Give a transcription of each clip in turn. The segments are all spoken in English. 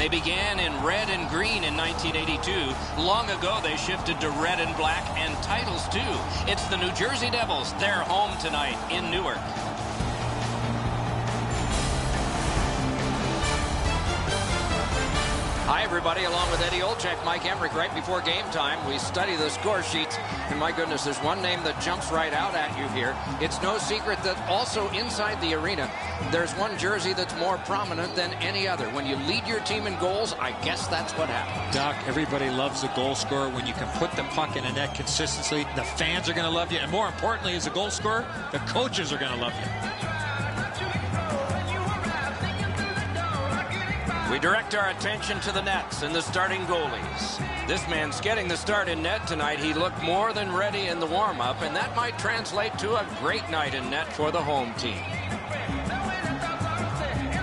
They began in red and green in 1982. Long ago, they shifted to red and black and titles, too. It's the New Jersey Devils. They're home tonight in Newark. Hi, everybody. Along with Eddie Olczyk, Mike Emmerich, right before game time, we study the score sheets. And my goodness, there's one name that jumps right out at you here. It's no secret that also inside the arena, there's one jersey that's more prominent than any other. When you lead your team in goals, I guess that's what happens. Doc, everybody loves a goal scorer. When you can put the puck in the net consistently, the fans are going to love you. And more importantly, as a goal scorer, the coaches are going to love you. We direct our attention to the nets and the starting goalies. This man's getting the start in net tonight. He looked more than ready in the warm-up, and that might translate to a great night in net for the home team.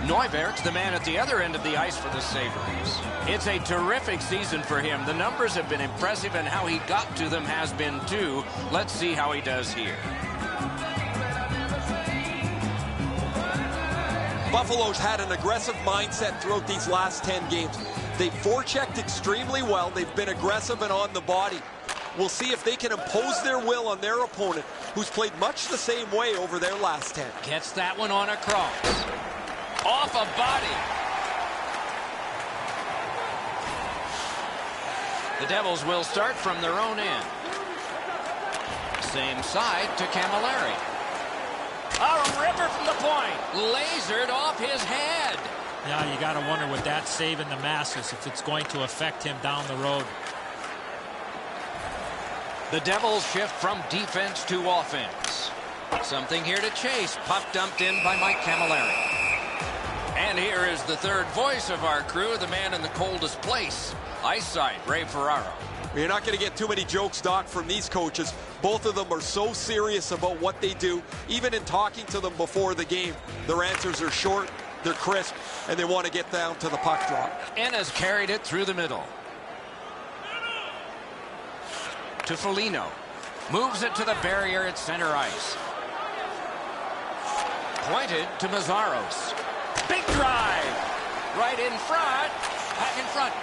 Neuwert's the man at the other end of the ice for the Sabres. It's a terrific season for him. The numbers have been impressive, and how he got to them has been too. Let's see how he does here. Buffalo's had an aggressive mindset throughout these last 10 games. They've forechecked extremely well. They've been aggressive and on the body. We'll see if they can impose their will on their opponent, who's played much the same way over their last 10. Gets that one on a cross. Off a body. The Devils will start from their own end. Same side to Camilleri. A ripper from the point. Lasered off his head. Yeah, you got to wonder with that save in the Masters if it's going to affect him down the road. The Devils shift from defense to offense. Something here to chase. Puck dumped in by Mike Camilleri. And here is the third voice of our crew, the man in the coldest place. Ice side, Ray Ferraro. You're not going to get too many jokes, Doc, from these coaches. Both of them are so serious about what they do. Even in talking to them before the game, their answers are short, they're crisp, and they want to get down to the puck drop. Ennis carried it through the middle. To Foligno. Moves it to the barrier at center ice. Pointed to Mazzaros. Big drive. Right in front. Back in front.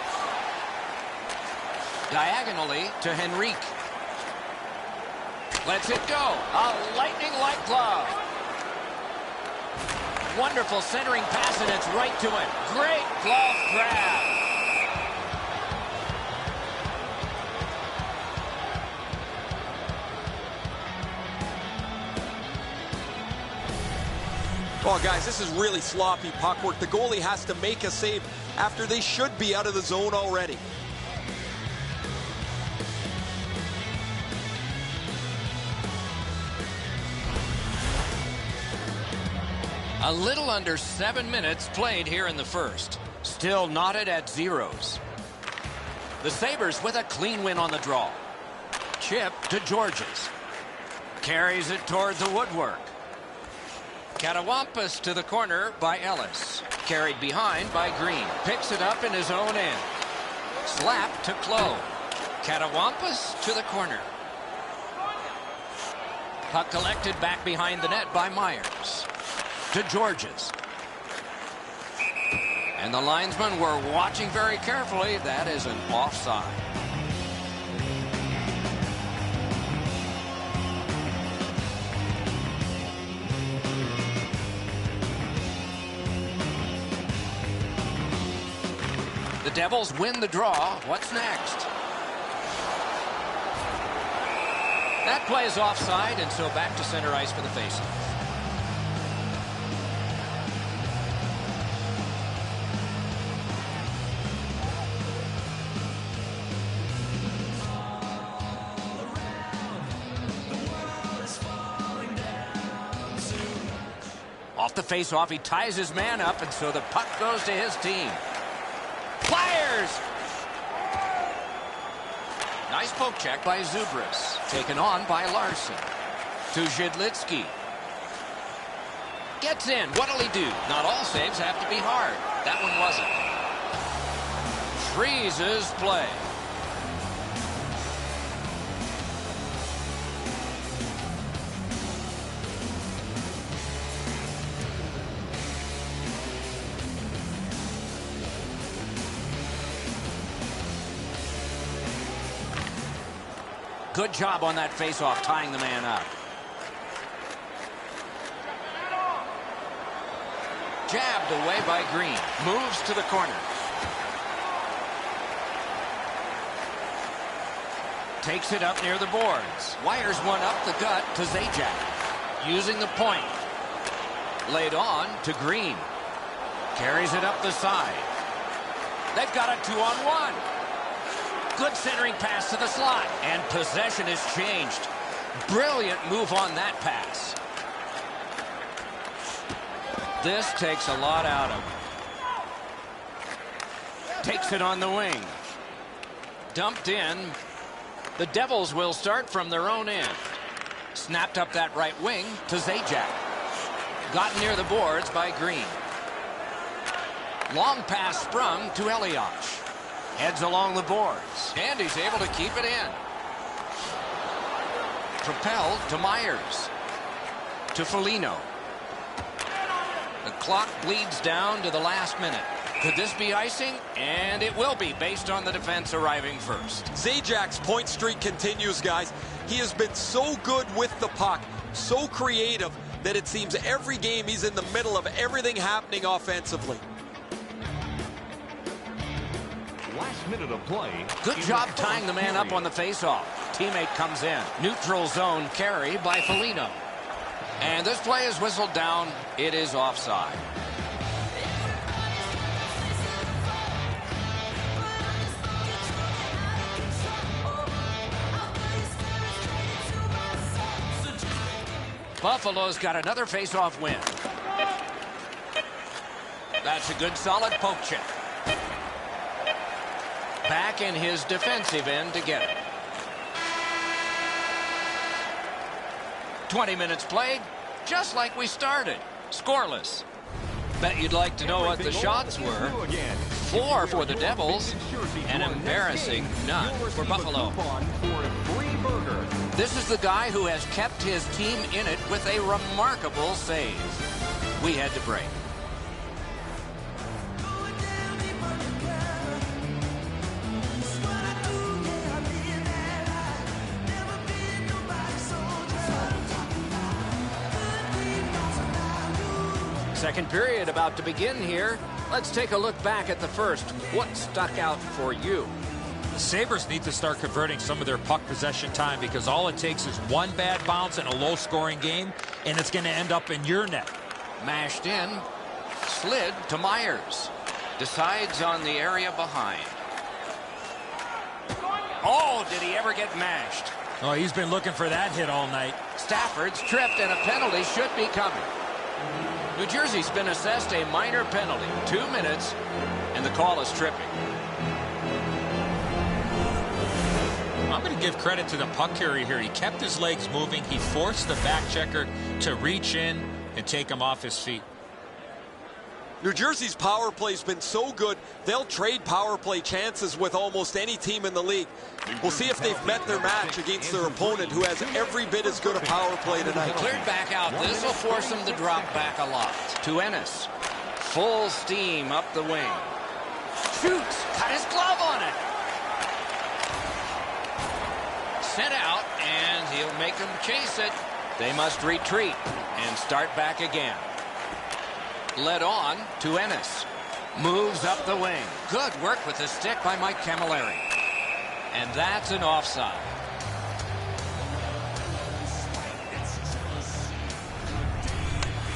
Diagonally to Henrique. Lets it go. A lightning-like glove. Wonderful centering pass, and it's right to him. Great glove grab. Oh, guys, this is really sloppy puck work. The goalie has to make a save after they should be out of the zone already. A little under 7 minutes played here in the first. Still knotted at zeros. The Sabres with a clean win on the draw. Chip to Georges. Carries it toward the woodwork. Catawampas to the corner by Ellis. Carried behind by Green. Picks it up in his own end. Slap to Clowe. Catawampas to the corner. Puck collected back behind the net by Myers. To Georges. And the linesmen were watching very carefully. That is an offside. The Devils win the draw. What's next? That play is offside, and so back to center ice for the faceoff. Off the face-off, he ties his man up, and so the puck goes to his team. Fires! Nice poke check by Zubris. Taken on by Larson. To Zhidlitsky. Gets in. What'll he do? Not all saves have to be hard. That one wasn't. Freezes play. Good job on that faceoff, tying the man up. Jabbed away by Green. Moves to the corner. Takes it up near the boards. Wires one up the gut to Zajac. Using the point. Laid on to Green. Carries it up the side. They've got a 2-on-1. Good centering pass to the slot. And possession is changed. Brilliant move on that pass. This takes a lot out of him. Takes it on the wing. Dumped in. The Devils will start from their own end. Snapped up that right wing to Zajac. Got near the boards by Green. Long pass sprung to Elias. Heads along the boards. And he's able to keep it in. Propelled to Myers. To Foligno. The clock bleeds down to the last minute. Could this be icing? And it will be, based on the defense arriving first. Zajac's point streak continues, guys. He has been so good with the puck, so creative, that it seems every game he's in the middle of everything happening offensively. Last minute of play. Good job tying the man up on the faceoff. Teammate comes in. Neutral zone carry by Foligno. And this play is whistled down. It is offside. Buffalo's got another face-off win. That's a good solid poke check. Back in his defensive end to get it. 20 minutes played, just like we started. Scoreless. Bet you'd like to know what the shots were. 4 for the Devils, and embarrassing none for Buffalo. This is the guy who has kept his team in it with a remarkable save. We had to break. Second period about to begin here. Let's take a look back at the first. What stuck out for you? The Sabres need to start converting some of their puck possession time, because all it takes is one bad bounce in a low-scoring game, and it's going to end up in your net. Mashed in. Slid to Myers. Decides on the area behind. Oh, did he ever get mashed? Oh, he's been looking for that hit all night. Stafford's tripped, and a penalty should be coming. New Jersey's been assessed a minor penalty. 2 minutes, and the call is tripping. I'm going to give credit to the puck carrier here. He kept his legs moving. He forced the back checker to reach in and take him off his feet. New Jersey's power play's been so good, they'll trade power play chances with almost any team in the league. We'll see if they've met their match against their opponent, who has every bit as good a power play tonight. Cleared back out. This will force them to drop back a lot. To Ennis. Full steam up the wing. Shoots. Cut his glove on it. Sent out, and he'll make them chase it. They must retreat and start back again. Led on to Ennis. Moves up the wing. Good work with the stick by Mike Camilleri. And that's an offside.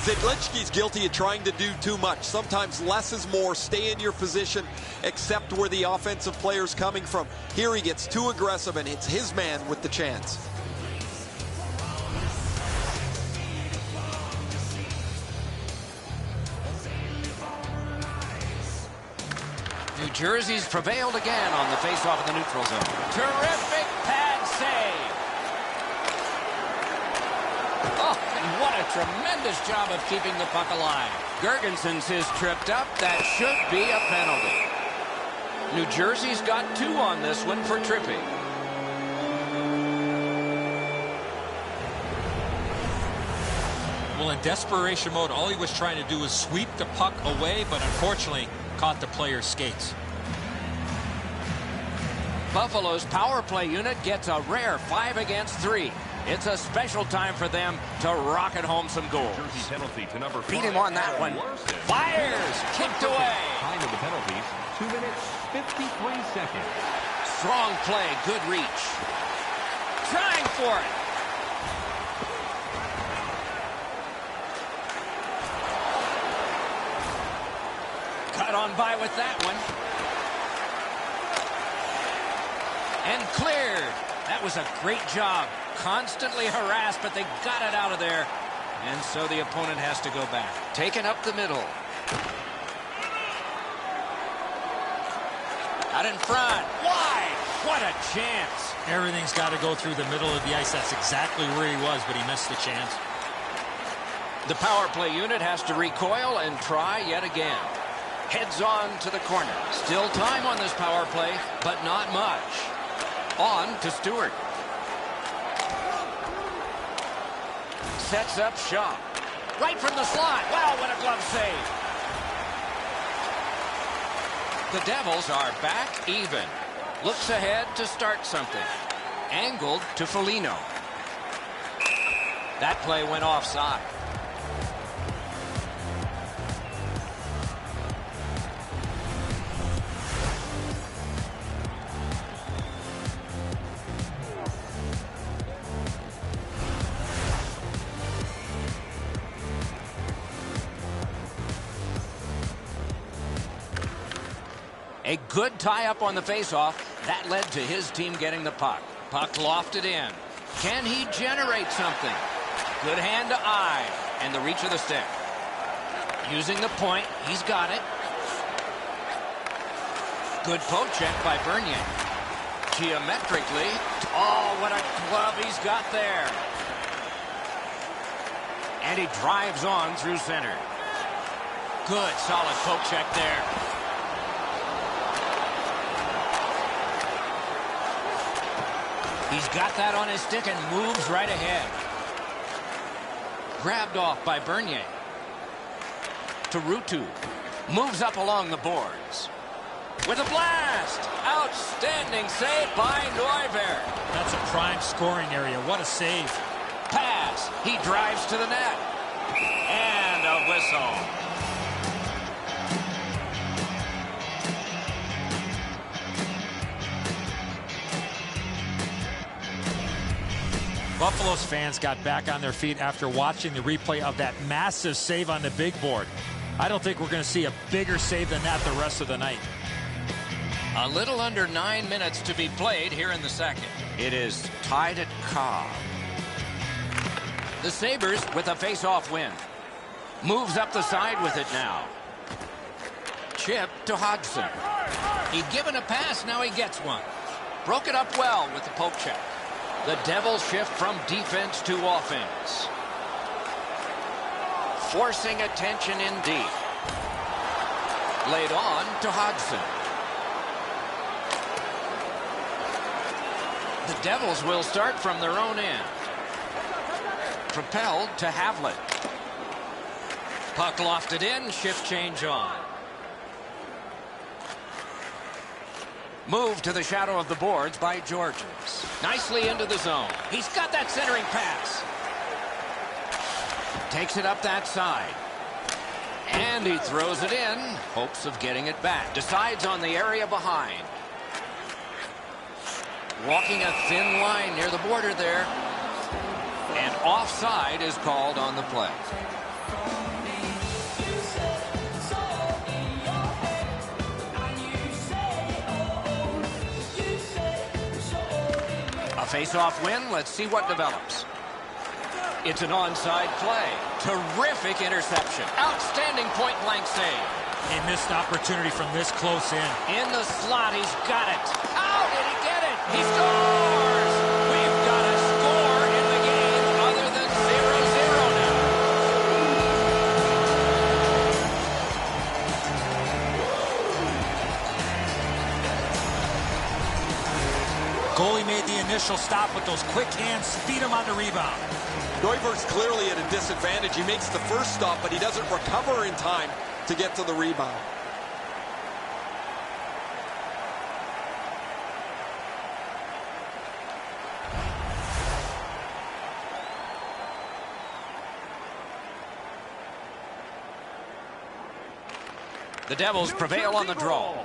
Zidlichky's guilty of trying to do too much. Sometimes less is more. Stay in your position, accept where the offensive player's coming from. Here he gets too aggressive, and it's his man with the chance. New Jersey's prevailed again on the faceoff in the neutral zone. Terrific pad save. Oh, and what a tremendous job of keeping the puck alive. Gergensen's is tripped up. That should be a penalty. New Jersey's got 2 on this one for tripping. Well, in desperation mode, all he was trying to do was sweep the puck away, but unfortunately caught the player's skates. Buffalo's power play unit gets a rare 5 against 3. It's a special time for them to rocket home some goals. Jersey penalty to number 5. Beat him on that one. Fires! Kicked away. Time of the penalties, 2 minutes, 53 seconds. Strong play, good reach. Trying for it. Cut on by with that one. And cleared. That was a great job. Constantly harassed, but they got it out of there. And so the opponent has to go back. Taken up the middle. Out in front. Wide. What a chance. Everything's got to go through the middle of the ice. That's exactly where he was, but he missed the chance. The power play unit has to recoil and try yet again. Heads on to the corner. Still time on this power play, but not much. On to Stewart. Sets up shot. Right from the slot. Wow, what a glove save. The Devils are back even. Looks ahead to start something. Angled to Foligno. That play went offside. A good tie-up on the face-off. That led to his team getting the puck. Puck lofted in. Can he generate something? Good hand to eye. And the reach of the stick. Using the point. He's got it. Good poke check by Bernier. Geometrically. Oh, what a glove he's got there. And he drives on through center. Good, solid poke check there. He's got that on his stick and moves right ahead. Grabbed off by Bernier. To Rutu. Moves up along the boards. With a blast! Outstanding save by Neuberg. That's a prime scoring area. What a save. Pass. He drives to the net. And a whistle. Buffalo's fans got back on their feet after watching the replay of that massive save on the big board. I don't think we're going to see a bigger save than that the rest of the night. A little under 9 minutes to be played here in the second. It is tied at Cobb. The Sabres with a face-off win. Moves up the side with it now. Chip to Hodgson. He'd given a pass, now he gets one. Broke it up well with the poke check. The Devils shift from defense to offense. Forcing attention in deep. Laid on to Hodgson. The Devils will start from their own end. Propelled to Havlet. Puck lofted in, shift change on. Move to the shadow of the boards by Georges. Nicely into the zone. He's got that centering pass. Takes it up that side. And he throws it in. Hopes of getting it back. Decides on the area behind. Walking a thin line near the border there. And offside is called on the play. A face-off win. Let's see what develops. It's an onside play. Terrific interception. Outstanding point-blank save. A missed opportunity from this close in. In the slot, he's got it. How did he get it? He scores! We've got a score in the game other than 0-0 now. Goalie made the initial stop with those quick hands. Feed him on the rebound. Neuberg's clearly at a disadvantage. He makes the first stop, but he doesn't recover in time to get to the rebound. The Devils prevail on the draw.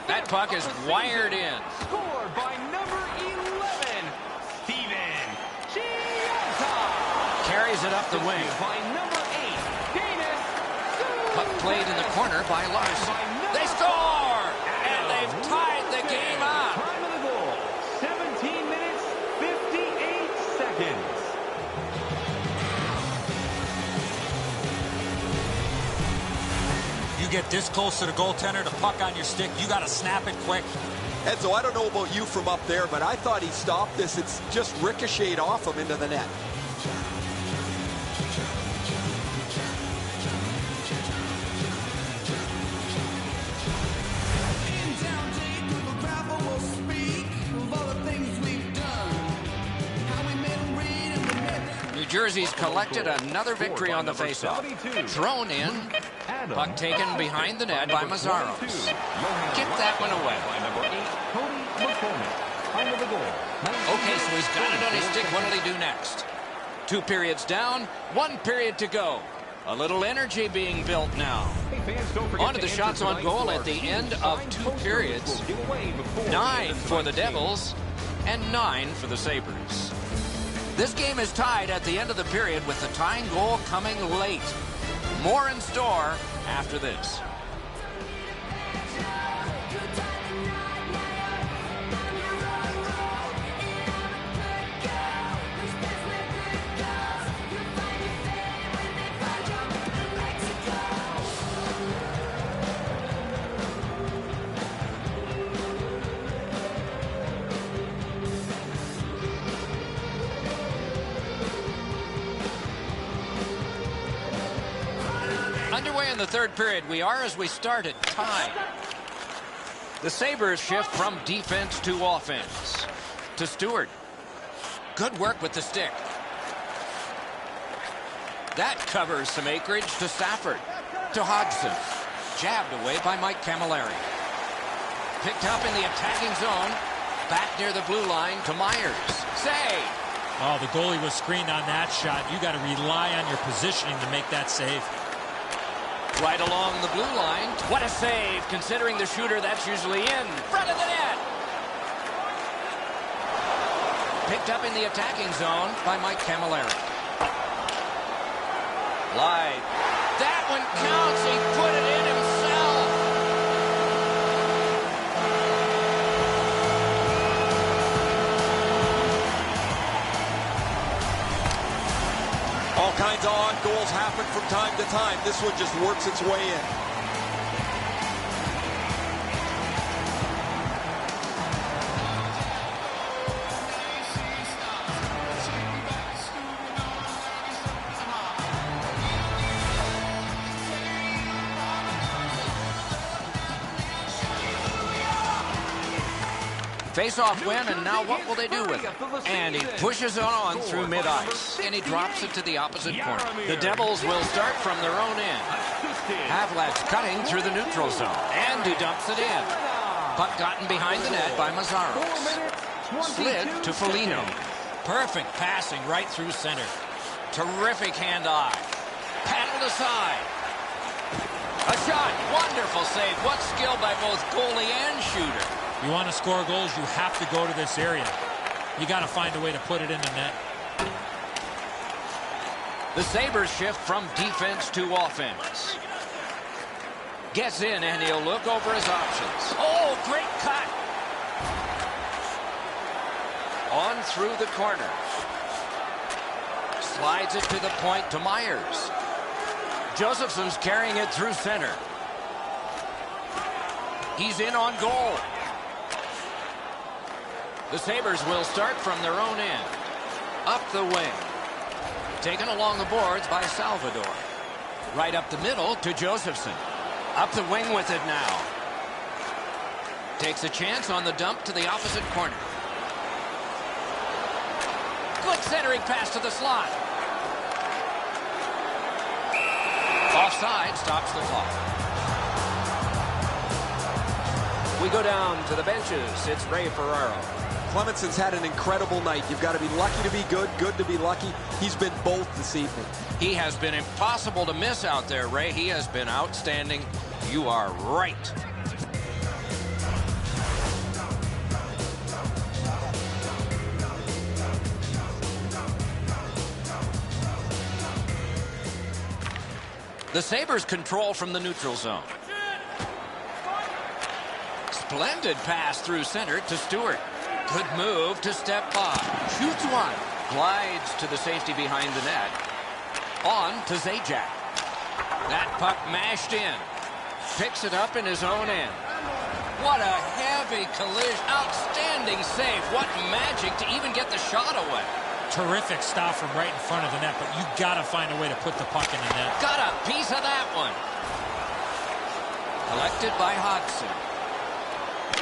That puck is wired in. Scored by number 11, Steven Chiota. Carries it up the wing. By number 8, Dennis. Puck played in the corner by Larson. They score! And they've tied the game up. Time of the goal, 17 minutes, 58 seconds. You get this close to the goaltender, the puck on your stick, you got to snap it quick. Enzo, I don't know about you from up there, but I thought he stopped this. It's just ricocheted off him into the net. New Jersey's collected another victory on the faceoff. Thrown in. Puck taken behind the net by Mazzaros. Get that one away. Okay, so he's got it on his stick. What will he do next? 2 periods down, 1 period to go. A little energy being built now. On to the shots on goal at the end of 2 periods. 9 for the Devils and 9 for the Sabres. This game is tied at the end of the period with the tying goal coming late. More in store after this. Underway in the 3rd period. We are, as we started, tied. The Sabres shift from defense to offense. To Stewart. Good work with the stick. That covers some acreage to Stafford. To Hodgson. Jabbed away by Mike Camilleri. Picked up in the attacking zone. Back near the blue line to Myers. Save. Oh, the goalie was screened on that shot. You got to rely on your positioning to make that save. Right along the blue line. What a save, considering the shooter that's usually in front of the net. Picked up in the attacking zone by Mike Camilleri. Light. That one counts. He put it in himself. All kinds of odd goals happen from time to time. This one just works its way in. Face-off win, and now what will they do with it? And he pushes it on through mid-ice, and he drops it to the opposite corner. The Devils will start from their own end. Havlat's cutting through the neutral zone, and he dumps it in. Puck gotten behind the net by Mazzaros. Slid to Foligno. Perfect passing right through center. Terrific hand-eye. Paddled aside. A shot. Wonderful save. What skill by both goalie and shooter. You want to score goals, you have to go to this area. You got to find a way to put it in the net. The Sabres shift from defense to offense. Gets in, and he'll look over his options. Oh, great cut. On through the corner. Slides it to the point to Myers. Josephson's carrying it through center. He's in on goal. The Sabres will start from their own end. Up the wing. Taken along the boards by Salvador. Right up the middle to Josephson. Up the wing with it now. Takes a chance on the dump to the opposite corner. Good centering pass to the slot. Offside stops the clock. We go down to the benches. It's Ray Ferraro. Clemenson's had an incredible night. You've got to be lucky to be good, good to be lucky. He's been both this evening. He has been impossible to miss out there, Ray. He has been outstanding. You are right. The Sabres control from the neutral zone. Splendid pass through center to Stewart. Good move to step by. Shoots one. Glides to the safety behind the net. On to Zajac. That puck mashed in. Picks it up in his own end. What a heavy collision. Outstanding save. What magic to even get the shot away. Terrific stop from right in front of the net, but you got to find a way to put the puck in the net. Got a piece of that one. Collected by Hodgson.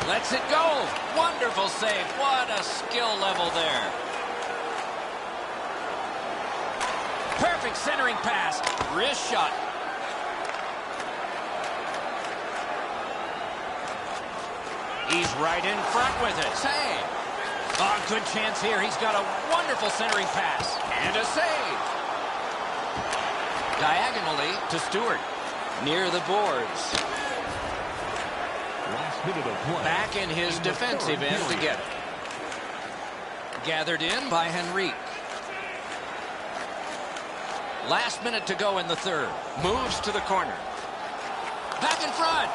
Lets it go. Wonderful save. What a skill level there. Perfect centering pass. Wrist shot. He's right in front with it. Save. Oh, good chance here. He's got a wonderful centering pass. And a save. Diagonally to Stewart. Near the boards. Last minute of play. Back in his defensive end to get it. Gathered in by Henrique. Last minute to go in the third. Moves to the corner. Back in front.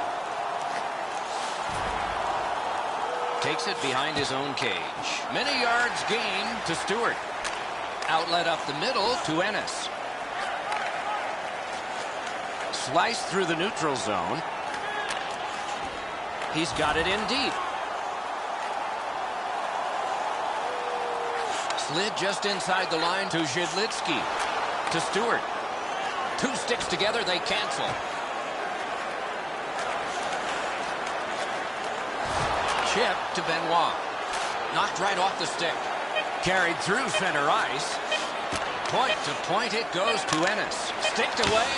Takes it behind his own cage. Many yards gained to Stewart. Outlet up the middle to Ennis. Sliced through the neutral zone. He's got it in deep. Slid just inside the line to Zhidlitsky. To Stewart. Two sticks together, they cancel. Chip to Benoit. Knocked right off the stick. Carried through center ice. Point to point it goes to Ennis. Sticked away.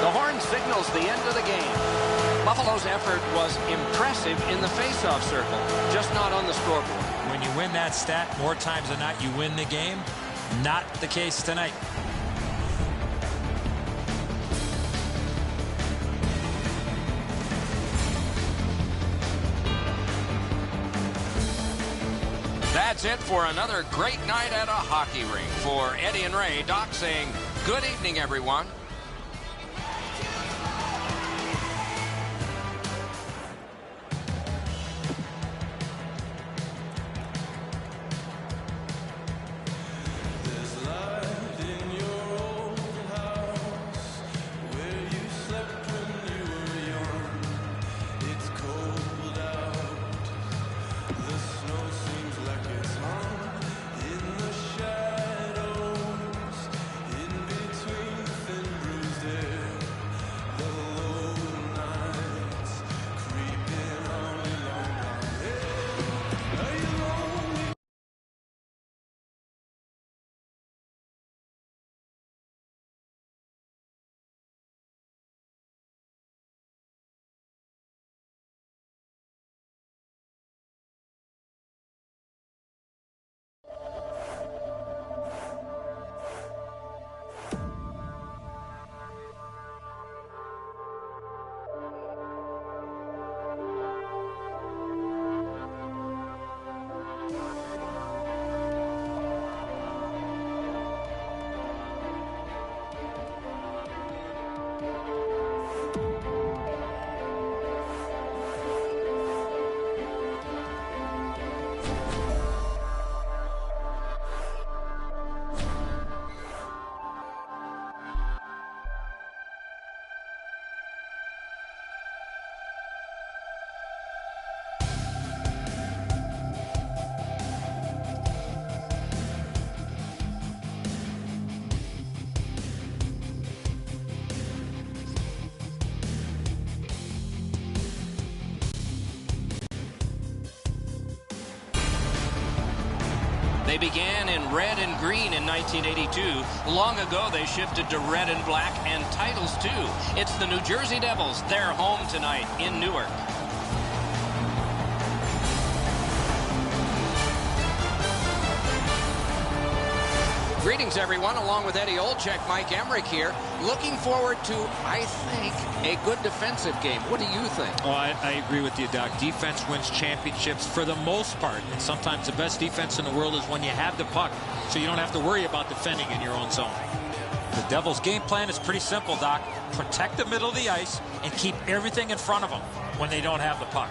The horn signals the end of the game. Buffalo's effort was impressive in the faceoff circle, just not on the scoreboard. When you win that stat, more times than not, you win the game. Not the case tonight. That's it for another great night at a hockey rink. For Eddie and Ray, Doc saying good evening, everyone. They began in red and green in 1982. Long ago, they shifted to red and black and titles, too. It's the New Jersey Devils. They're home tonight in Newark. Greetings, everyone. Along with Eddie Olczyk, Mike Emmerich here. Looking forward to, I think, a good defensive game. What do you think? Oh, I agree with you, Doc. Defense wins championships for the most part. And sometimes the best defense in the world is when you have the puck, so you don't have to worry about defending in your own zone. The Devils' game plan is pretty simple, Doc. Protect the middle of the ice and keep everything in front of them when they don't have the puck.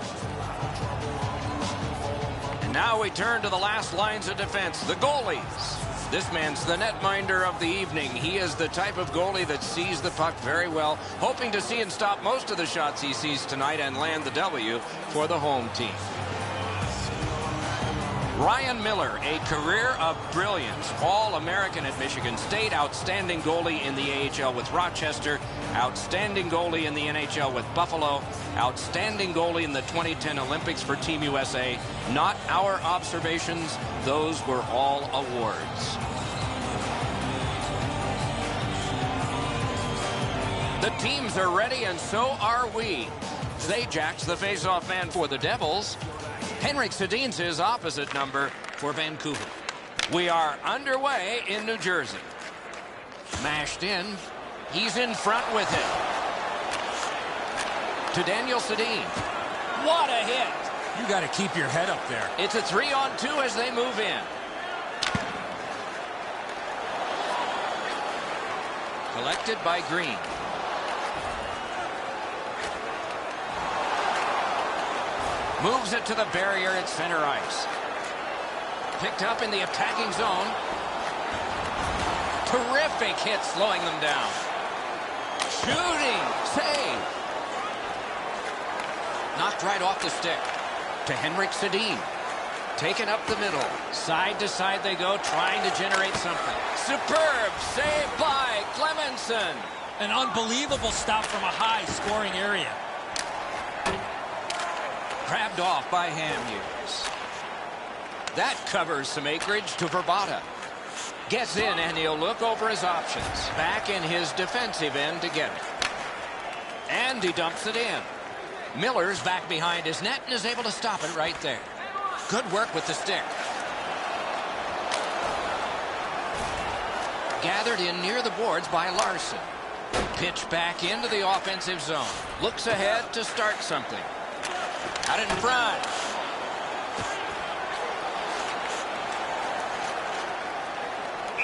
And now we turn to the last lines of defense, the goalies. This man's the netminder of the evening. He is the type of goalie that sees the puck very well, hoping to see and stop most of the shots he sees tonight and land the W for the home team. Ryan Miller, a career of brilliance. All-American at Michigan State, outstanding goalie in the AHL with Rochester, outstanding goalie in the NHL with Buffalo, outstanding goalie in the 2010 Olympics for Team USA. Not our observations, those were all awards. The teams are ready, and so are we. Zajak's the face-off man for the Devils. Henrik Sedin's his opposite number for Vancouver. We are underway in New Jersey. Mashed in. He's in front with it. To Daniel Sedin. What a hit! You got to keep your head up there. It's a 3-on-2 as they move in. Collected by Green. Moves it to the barrier at center ice. Picked up in the attacking zone. Terrific hit slowing them down. Shooting. Save. Knocked right off the stick. To Henrik Sedin. Taken up the middle. Side to side they go, trying to generate something. Superb save by Clemenson. An unbelievable stop from a high scoring area. Grabbed off by Hamhuis. That covers some acreage to Verbata. Gets in, and he'll look over his options. Back in his defensive end to get it. And he dumps it in. Miller's back behind his net and is able to stop it right there. Good work with the stick. Gathered in near the boards by Larson. Pitch back into the offensive zone. Looks ahead to start something. Out in front.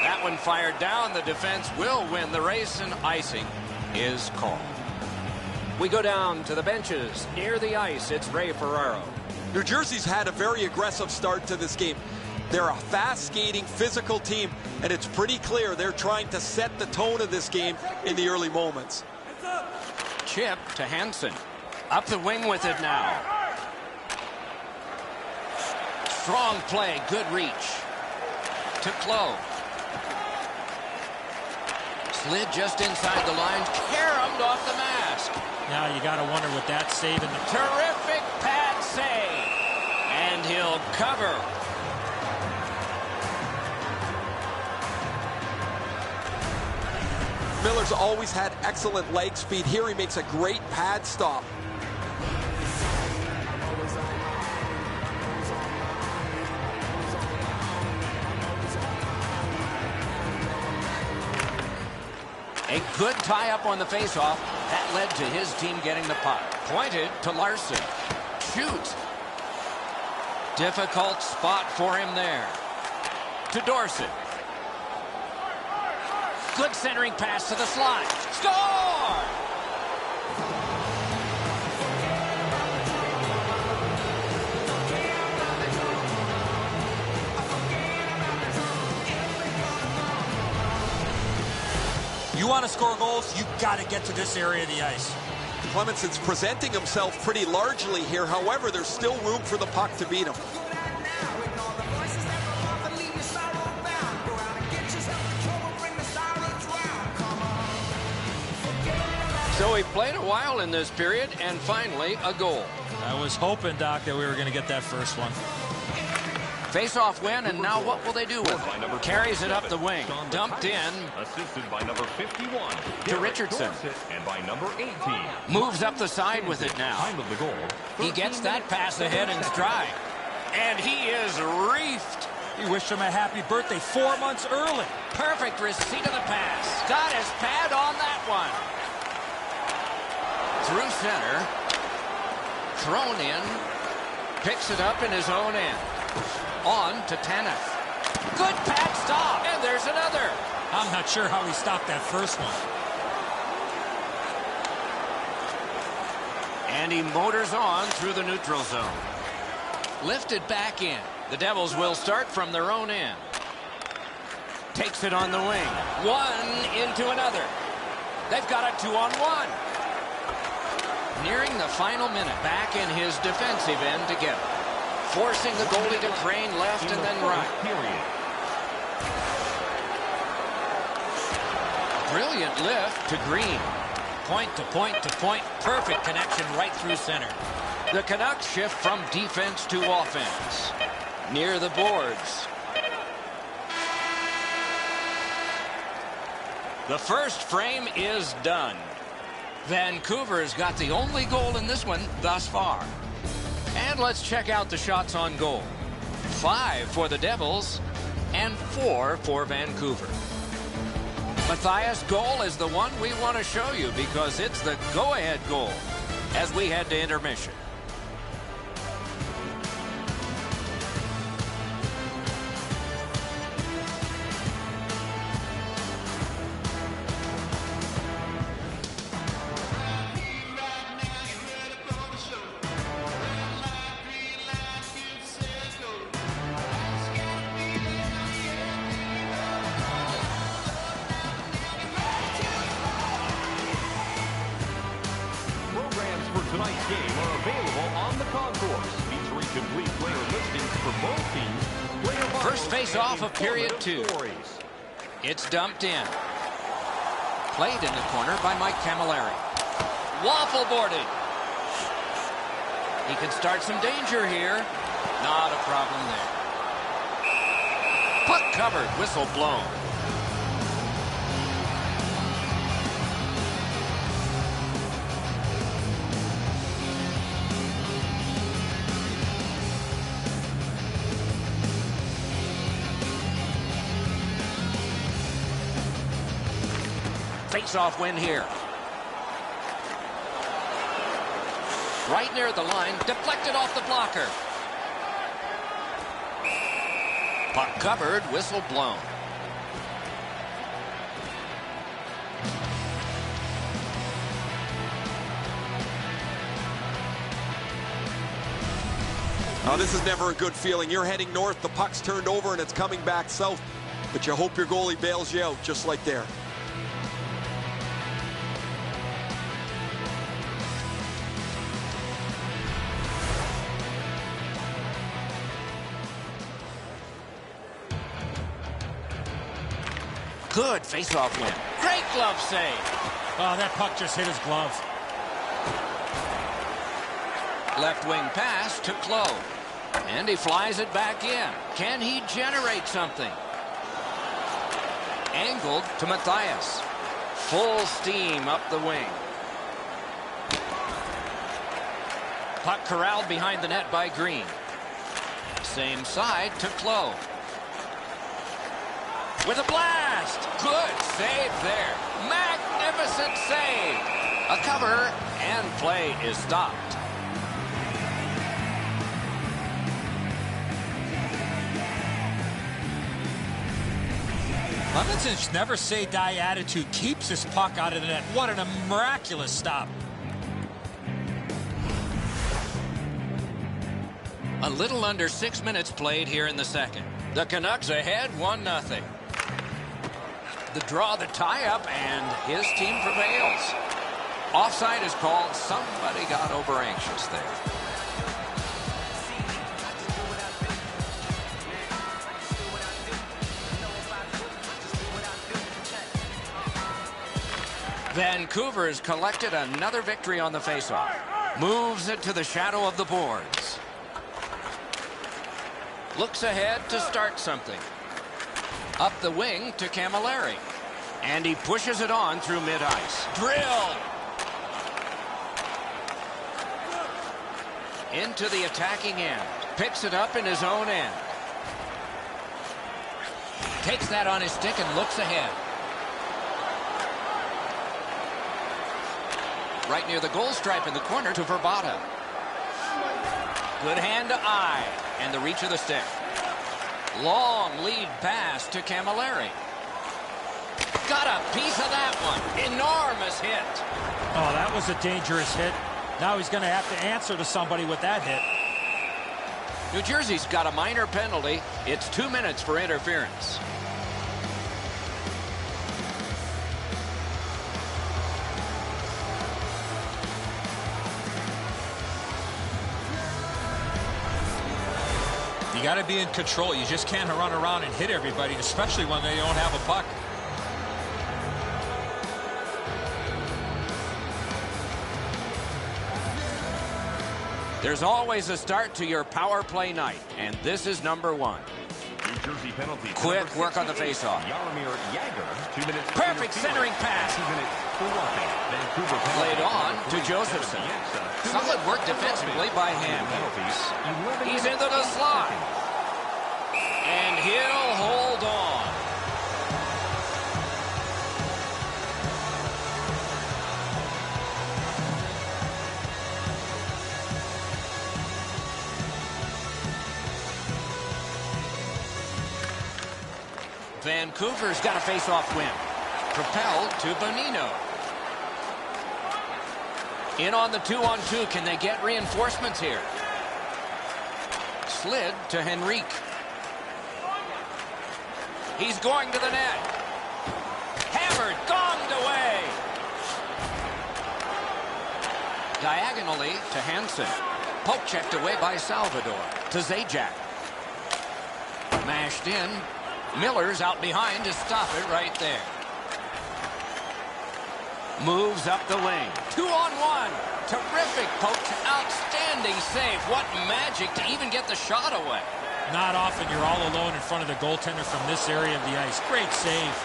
That one fired down. The defense will win the race, and icing is called. We go down to the benches near the ice. It's Ray Ferraro. New Jersey's had a very aggressive start to this game. They're a fast-skating, physical team, and it's pretty clear they're trying to set the tone of this game in the early moments. Chip to Hansen. Up the wing with it now. Strong play, good reach. To Clough. Slid just inside the lines, caromed off the mask. Now you got to wonder what that save in the... Terrific pad save. And he'll cover. Miller's always had excellent leg speed. Here he makes a great pad stop. A good tie-up on the face-off. That led to his team getting the puck. Pointed to Larson. Shoots. Difficult spot for him there. To Dorsett. Good centering pass to the slot. Score! You want to score goals, you got to get to this area of the ice. Clemenson's presenting himself pretty largely here. However, there's still room for the puck to beat him. So he played a while in this period, and finally a goal. I was hoping, Doc, that we were going to get that first one. Face-off win, and now what will they do with it? Carries it up the wing. Dumped in. Assisted by number 51. To Richardson. And by number 18. Moves up the side with it now. Time of the goal. He gets that pass ahead in stride. And he is reefed He wished him a happy birthday 4 months early. Perfect receipt of the pass. Got his pad on that one. Through center. Thrown in. Picks it up in his own end. On to Tanev. Good pad stop. And there's another. I'm not sure how he stopped that first one. And he motors on through the neutral zone. Lifted back in. The Devils will start from their own end. Takes it on the wing. One into another. They've got a 2-on-1. Nearing the final minute. Back in his defensive end together. Forcing the goalie to crane left and then right. Brilliant lift to Green. Point to point to point. Perfect connection right through center. The Canucks shift from defense to offense. Near the boards. The first frame is done. Vancouver's got the only goal in this one thus far. And let's check out the shots on goal. 5 for the Devils and 4 for Vancouver. Matthias' goal is the one we want to show you because it's the go-ahead goal as we head to intermission. Tonight's game are available on the concourse, featuring complete player listings for both teams. First face-off of period 2. It's dumped in. Played in the corner by Mike Camilleri. Waffle boarding. He can start some danger here. Not a problem there. Puck covered, whistle blown. Face-off win here. Right near the line, deflected off the blocker. Puck covered, whistle blown. Oh, this is never a good feeling. You're heading north, the puck's turned over, and it's coming back south. But you hope your goalie bails you out, just like there. Good face-off win. Great glove save. Oh, that puck just hit his glove. Left wing pass to Clow. And he flies it back in. Can he generate something? Angled to Matthias. Full steam up the wing. Puck corralled behind the net by Green. Same side to Clow. With a blast. Good save there. Magnificent save. A cover and play is stopped. Levinson's never say die attitude keeps his puck out of the net. What a miraculous stop. A little under 6 minutes played here in the second. The Canucks ahead 1-0. The draw, the tie-up, and his team prevails. Offside is called. Somebody got over-anxious there. Vancouver has collected another victory on the faceoff. Moves it to the shadow of the boards. Looks ahead to start something. Up the wing to Camilleri. And he pushes it on through mid-ice. Drill! Into the attacking end. Picks it up in his own end. Takes that on his stick and looks ahead. Right near the goal stripe in the corner to Verbata. Good hand to eye. And the reach of the stick. Long lead pass to Camilleri. Got a piece of that one. Enormous hit. Oh, that was a dangerous hit. Now he's going to have to answer to somebody with that hit. New Jersey's got a minor penalty. It's 2 minutes for interference. You got to be in control. You just can't run around and hit everybody, especially when they don't have a puck. There's always a start to your power play night, and this is number 1. New Jersey penalty. Quick work on the faceoff. Perfect centering pass. Played on to Josephson. Solid work defensively by him. He's into the slot. And he'll hold on. Vancouver's got a face-off win. Propelled to Bonino. In on the 2-on-2. Can they get reinforcements here? Slid to Henrique. He's going to the net. Hammered, gonged away. Diagonally to Hansen. Poke checked away by Salvador. To Zajac. Mashed in. Miller's out behind to stop it right there. Moves up the wing. 2-on-1. Terrific poke. Outstanding save. What magic to even get the shot away. Not often you're all alone in front of the goaltender from this area of the ice. Great save.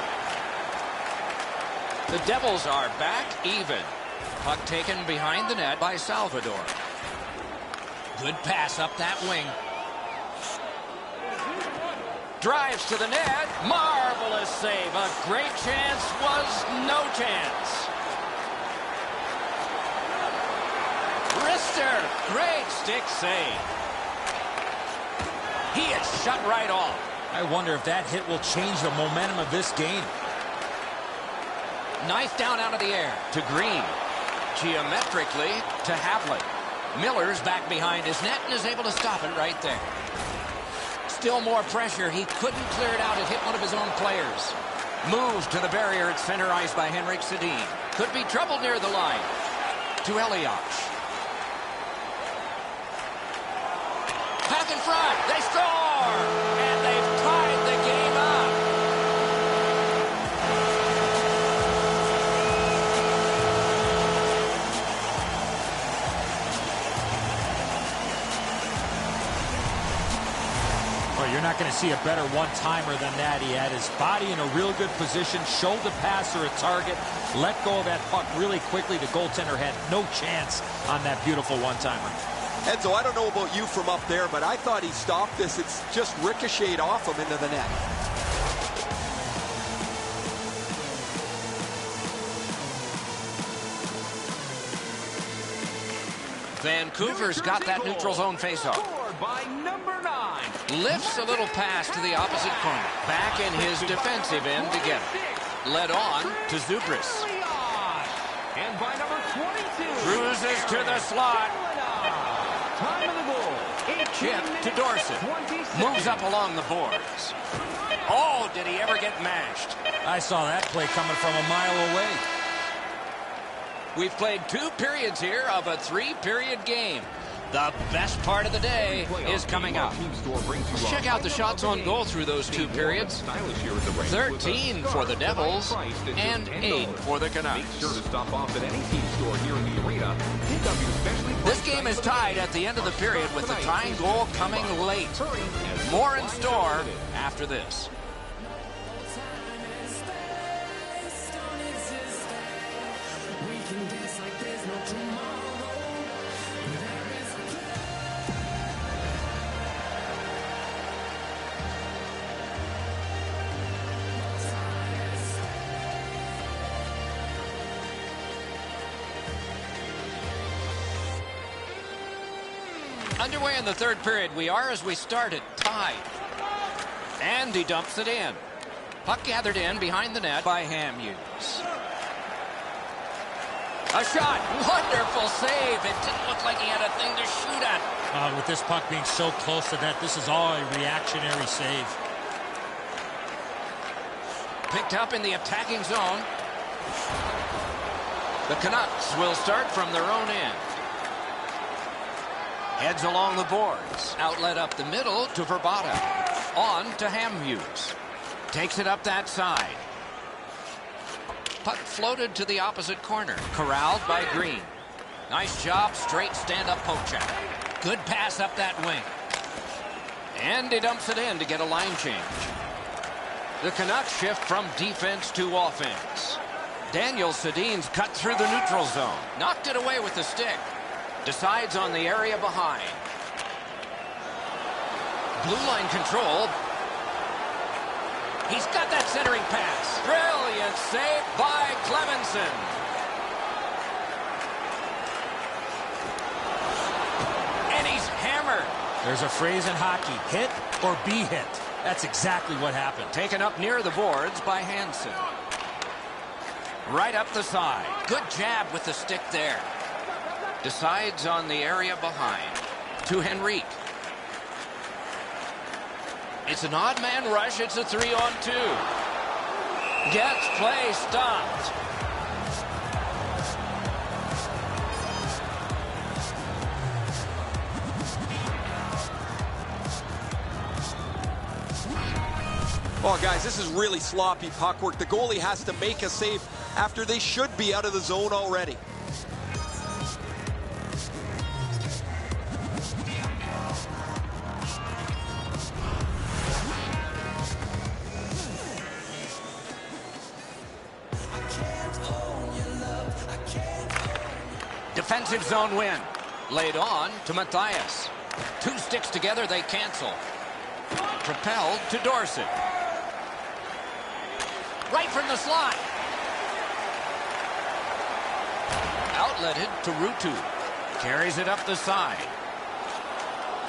The Devils are back even. Puck taken behind the net by Salvador. Good pass up that wing. Drives to the net. Marvelous save. A great chance was no chance. Rister. Great stick save. He is shut right off. I wonder if that hit will change the momentum of this game. Knife down out of the air to Green. Geometrically to Havlik. Miller's back behind his net and is able to stop it right there. Still more pressure. He couldn't clear it out. It hit one of his own players. Moved to the barrier at center ice by Henrik Sedin. Could be trouble near the line. To Elias. Back in front. They score! And they've tied the game up. Well, you're not going to see a better one-timer than that. He had his body in a real good position, showed the passer a target, let go of that puck really quickly. The goaltender had no chance on that beautiful one-timer. Enzo, I don't know about you from up there, but I thought he stopped this. It's just ricocheted off him into the net. Vancouver's got that neutral zone faceoff. By number 9. Lifts a little pass to the opposite corner. Back in his defensive end to get it. Led on to Zubris. And by number 22. Cruises to the slot. Time of the goal. Chip to Dorset. Moves up along the boards. Oh, did he ever get mashed? I saw that play coming from a mile away. We've played 2 periods here of a 3-period game. The best part of the day is coming up. Let's check out the shots on goal through those 2 periods. 13 for the Devils and 8 for the Canucks. This game is tied at the end of the period with the tying goal coming late. More in store after this. Underway in the third period. We are, as we started, tied. And he dumps it in. Puck gathered in behind the net by Hamhuis. A shot. Wonderful save. It didn't look like he had a thing to shoot at. With this puck being so close to net, this is all a reactionary save. Picked up in the attacking zone. The Canucks will start from their own end. Heads along the boards. Outlet up the middle to Verbata. On to Hamhuis. Takes it up that side. Puck floated to the opposite corner. Corralled by Green. Nice job, straight stand-up poke check. Good pass up that wing. And he dumps it in to get a line change. The Canucks shift from defense to offense. Daniel Sedin's cut through the neutral zone. Knocked it away with the stick. Decides on the area behind. Blue line control. He's got that centering pass. Brilliant save by Clemenson. And he's hammered. There's a phrase in hockey, hit or be hit. That's exactly what happened. Taken up near the boards by Hansen. Right up the side. Good jab with the stick there. Decides on the area behind. To Henrique. It's an odd man rush. It's a 3-on-2. Gets play stopped. Oh, guys, this is really sloppy puck work. The goalie has to make a save after they should be out of the zone already. Defensive zone win. Laid on to Matthias. Two sticks together, they cancel. Propelled to Dorsett. Right from the slot. Outletted to Ruutu. Carries it up the side.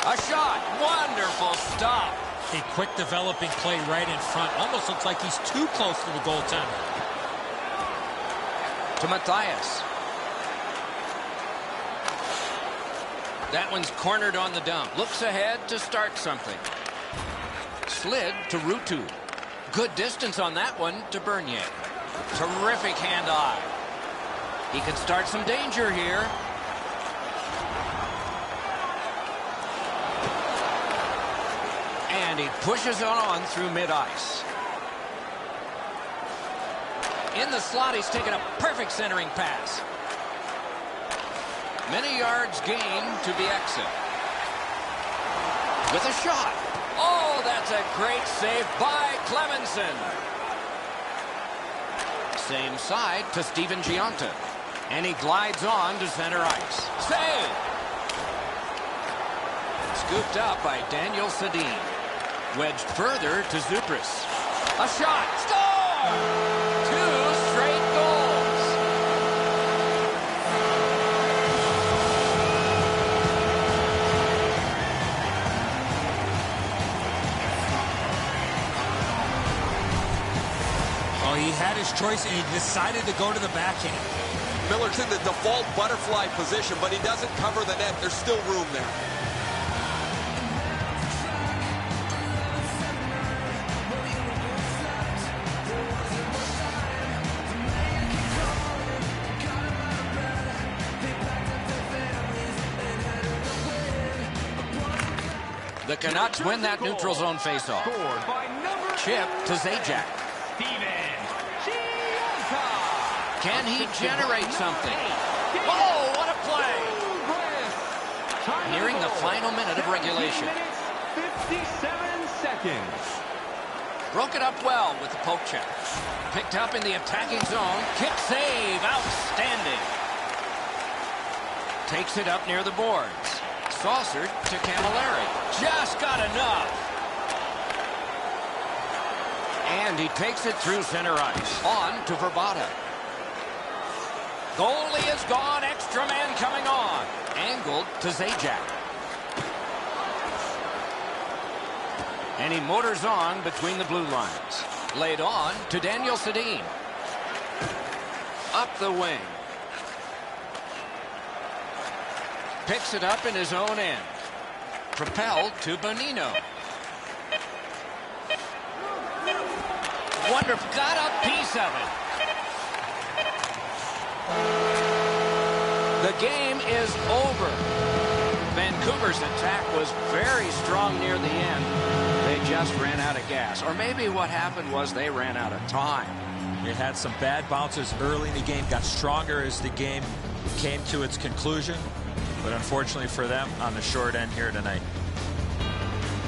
A shot. Wonderful stop. A quick developing play right in front. Almost looks like he's too close to the goaltender. To Matthias. That one's cornered on the dump. Looks ahead to start something. Slid to Ruutu. Good distance on that one to Bernier. Terrific hand-eye. He could start some danger here. And he pushes it on through mid-ice. In the slot, he's taken a perfect centering pass. Many yards gained to the exit. With a shot. Oh, that's a great save by Clemenson. Same side to Steven Gionta. And he glides on to center ice. Save! Scooped up by Daniel Sedin. Wedged further to Zupris. A shot. Score! 2 straight goals. He had his choice, and he decided to go to the backhand. Miller's in the default butterfly position, but he doesn't cover the net. There's still room there. The Canucks win that neutral zone faceoff. Chip to Zajac. Can he generate something? Oh, what a play! Nearing the final minute of regulation. 57 seconds. Broke it up well with the poke check. Picked up in the attacking zone. Kick save. Outstanding. Takes it up near the boards. Saucered to Camilleri. Just got enough. And he takes it through center ice. On to Verbata. Goalie is gone. Extra man coming on. Angled to Zajac. And he motors on between the blue lines. Laid on to Daniel Sedin. Up the wing. Picks it up in his own end. Propelled to Bonino. Wonderful. Got a piece of it. The game is over. Vancouver's attack was very strong near the end. They just ran out of gas. Or maybe what happened was they ran out of time. They had some bad bounces early in the game, got stronger as the game came to its conclusion. But unfortunately for them, on the short end here tonight.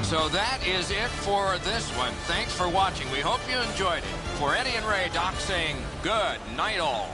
So that is it for this one. Thanks for watching. We hope you enjoyed it. For Eddie and Ray, Doc saying good night all.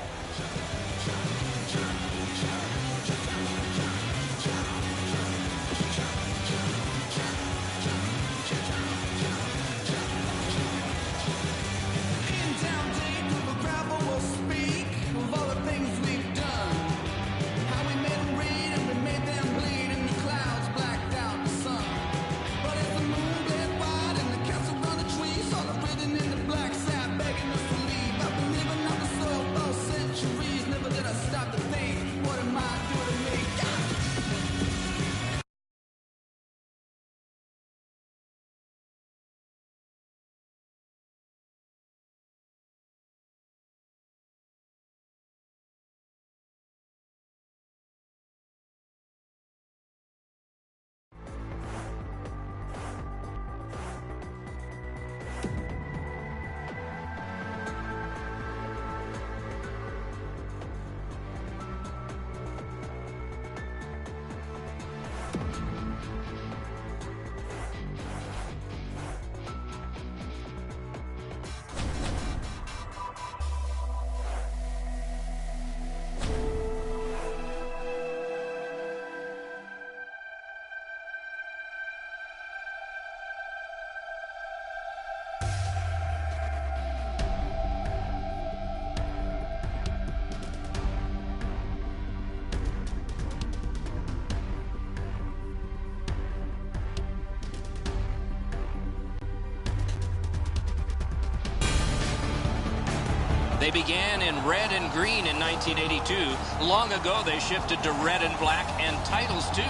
They began in red and green in 1982. Long ago, they shifted to red and black and titles, too.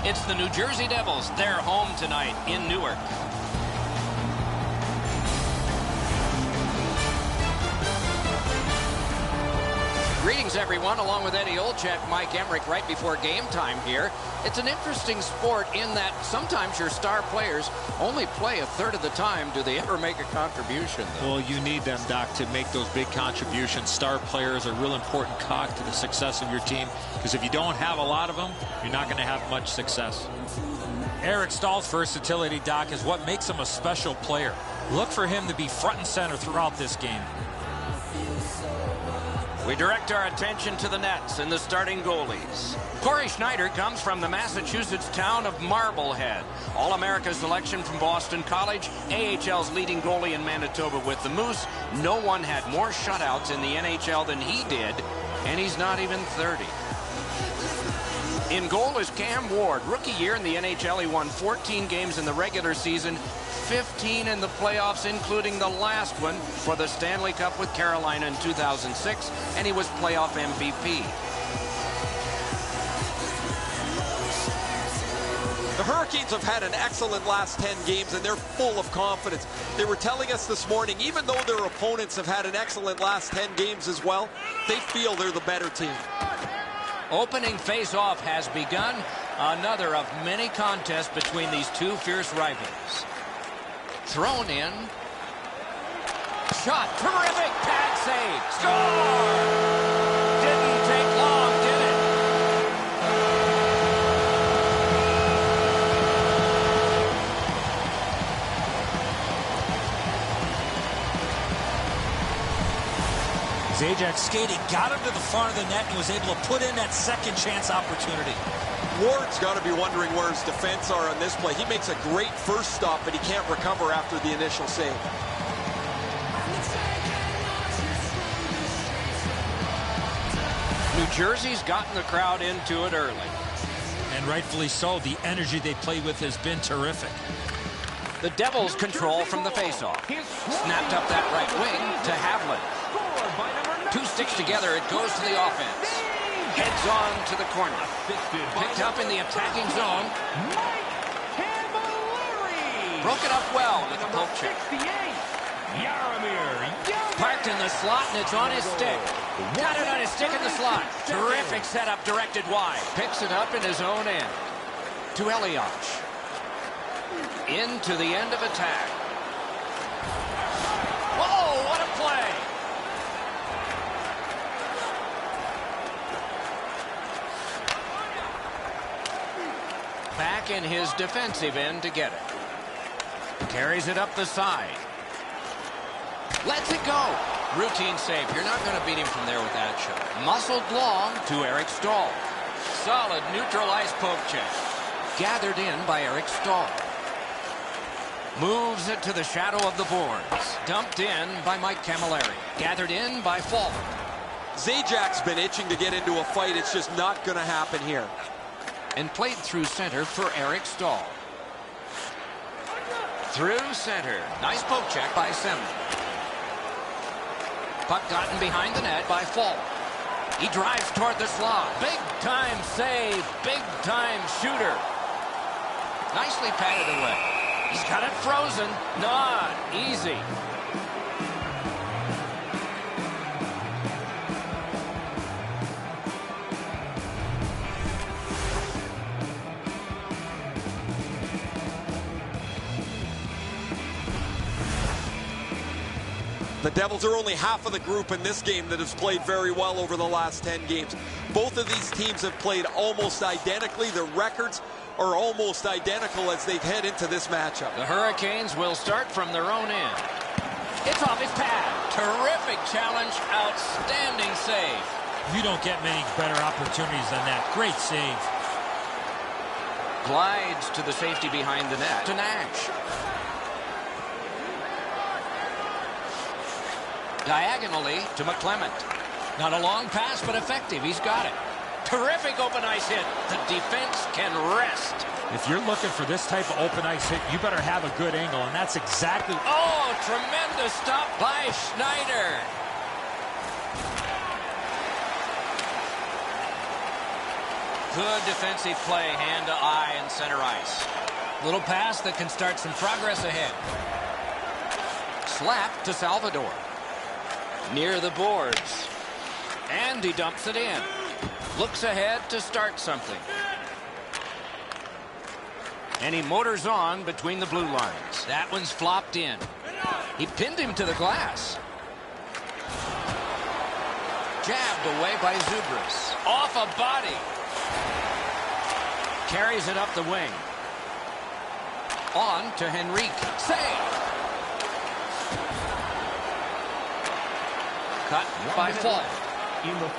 It's the New Jersey Devils. They're home tonight in Newark. Greetings, everyone, along with Eddie Olczyk, Mike Emmerich, right before game time here. It's an interesting sport in that sometimes your star players only play a third of the time. Do they ever make a contribution, though? Well, you need them, Doc, to make those big contributions. Star players are a real important cog to the success of your team, because if you don't have a lot of them, you're not going to have much success. Eric Stahl's versatility, Doc, is what makes him a special player. Look for him to be front and center throughout this game. We direct our attention to the nets and the starting goalies. Corey Schneider comes from the Massachusetts town of Marblehead. All-America selection from Boston College, AHL's leading goalie in Manitoba with the Moose. No one had more shutouts in the NHL than he did, and he's not even 30. In goal is Cam Ward. Rookie year in the NHL, he won 14 games in the regular season, 15 in the playoffs, including the last one for the Stanley Cup with Carolina in 2006, and he was playoff MVP. The Hurricanes have had an excellent last 10 games, and they're full of confidence. They were telling us this morning, even though their opponents have had an excellent last 10 games as well, they feel they're the better team. Opening face-off has begun. Another of many contests between these two fierce rivals. Thrown in. Shot. Terrific pad save. Score! Didn't take long, did it? Zajac skating, got him to the front of the net and was able to put in that second chance opportunity. Ward's got to be wondering where his defense are on this play. He makes a great first stop, but he can't recover after the initial save. New Jersey's gotten the crowd into it early. And rightfully so. The energy they play with has been terrific. The Devils control from the faceoff. Snapped up that right wing to Havlin. 2 sticks together, it goes to the offense. Heads on to the corner. Picked up in the attacking zone. Broke it up well with a poke check. Parked in the slot, and it's on his stick. Got it on his stick in the slot. Terrific setup directed wide. Picks it up in his own end. To Eliach. Into the end of attack. Whoa, what a play! Back in his defensive end to get it. Carries it up the side. Lets it go. Routine save. You're not going to beat him from there with that shot. Muscled long to Eric Stahl. Solid neutral ice poke check. Gathered in by Eric Stahl. Moves it to the shadow of the boards. Dumped in by Mike Camilleri. Gathered in by Falk. Zajac's been itching to get into a fight. It's just not going to happen here. And played through center for Eric Stahl. Through center. Nice poke check by Semin. Puck gotten behind the net by Falk. He drives toward the slot. Big time save. Big time shooter. Nicely patted away. He's got it frozen. Not easy. The Devils are only half of the group in this game that has played very well over the last 10 games. Both of these teams have played almost identically. Their records are almost identical as they head into this matchup. The Hurricanes will start from their own end. It's off his pad. Terrific challenge. Outstanding save. You don't get many better opportunities than that. Great save. Glides to the safety behind the net. To Nash. Diagonally to McClement. Not a long pass, but effective. He's got it. Terrific open ice hit. The defense can rest. If you're looking for this type of open ice hit, you better have a good angle, and that's exactly... Oh, tremendous stop by Schneider. Good defensive play, hand to eye and center ice. Little pass that can start some progress ahead. Slap to Salvador. Near the boards. And he dumps it in. Looks ahead to start something. And he motors on between the blue lines. That one's flopped in. He pinned him to the glass. Jabbed away by Zubris. Off a body. Carries it up the wing. On to Henrique. Save. Cut by Falk.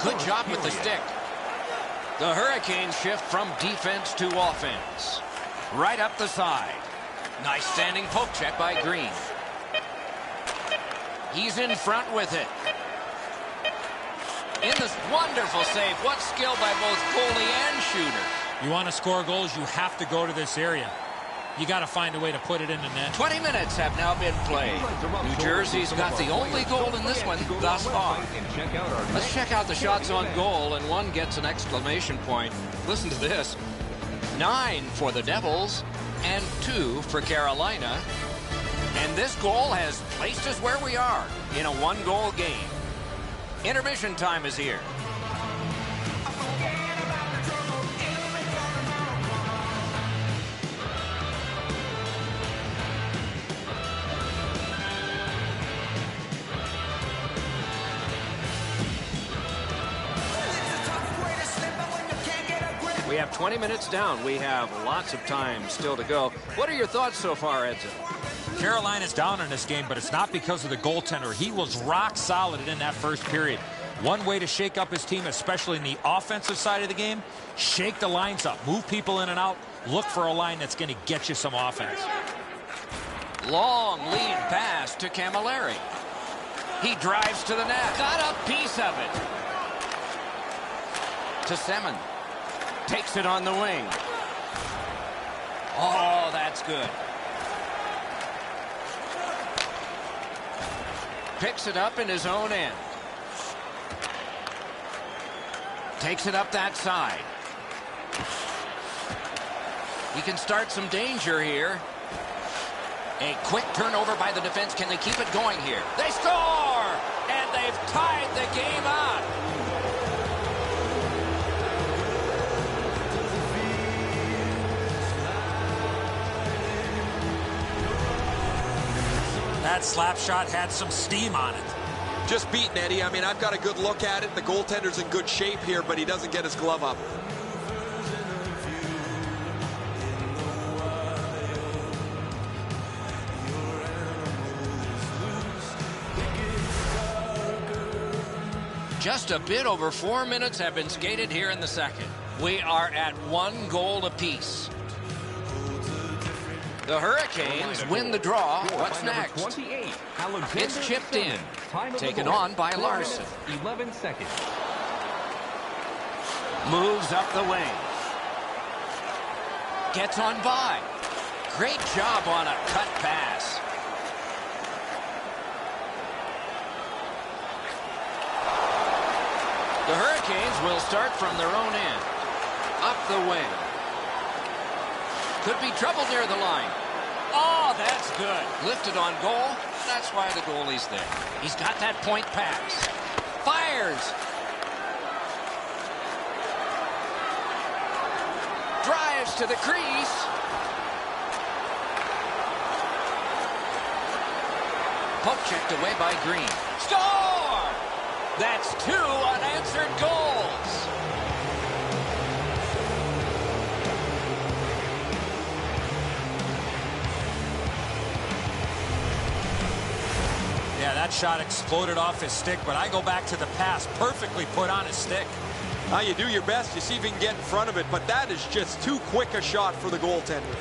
Good job with the stick. The Hurricanes shift from defense to offense. Right up the side. Nice standing poke check by Green. He's in front with it. In this wonderful save. What skill by both goalie and shooter. You want to score goals, you have to go to this area. You got to find a way to put it in the net. 20 minutes have now been played. New Jersey's got the only goal in this one thus far. Let's check out the shots on goal, and one gets an exclamation point. Listen to this. 9 for the Devils and 2 for Carolina. And this goal has placed us where we are in a one-goal game. Intermission time is here. We have 20 minutes down. We have lots of time still to go. What are your thoughts so far, Edson? Carolina's down in this game, but it's not because of the goaltender. He was rock solid in that first period. One way to shake up his team, especially in the offensive side of the game, shake the lines up, move people in and out, look for a line that's going to get you some offense. Long lead pass to Camilleri. He drives to the net. Got a piece of it. To Semin. Takes it on the wing. Oh, that's good. picks it up in his own end. Takes it up that side. He can start some danger here. A quick turnover by the defense. Can they keep it going here? They score! And they've tied the game up. That slap shot had some steam on it. Just beaten, Eddie. I mean, I've got a good look at it. The goaltender's in good shape here, but he doesn't get his glove up. Just a bit over 4 minutes have been skated here in the second. We are at 1 goal apiece. The Hurricanes win the draw. What's next? It's chipped in. Taken on by Larson. 11 seconds. Moves up the wing. Gets on by. Great job on a cut pass. The Hurricanes will start from their own end. Up the wing. Could be trouble near the line. Oh, that's good. Lifted on goal. That's why the goalie's there. He's got that point pass. Fires. Drives to the crease. Poke checked away by Green. Score! That's 2 unanswered goals. Yeah, that shot exploded off his stick, but I go back to the pass. Perfectly put on his stick. You do your best. You see if you can get in front of it, but that is just too quick a shot for the goaltender.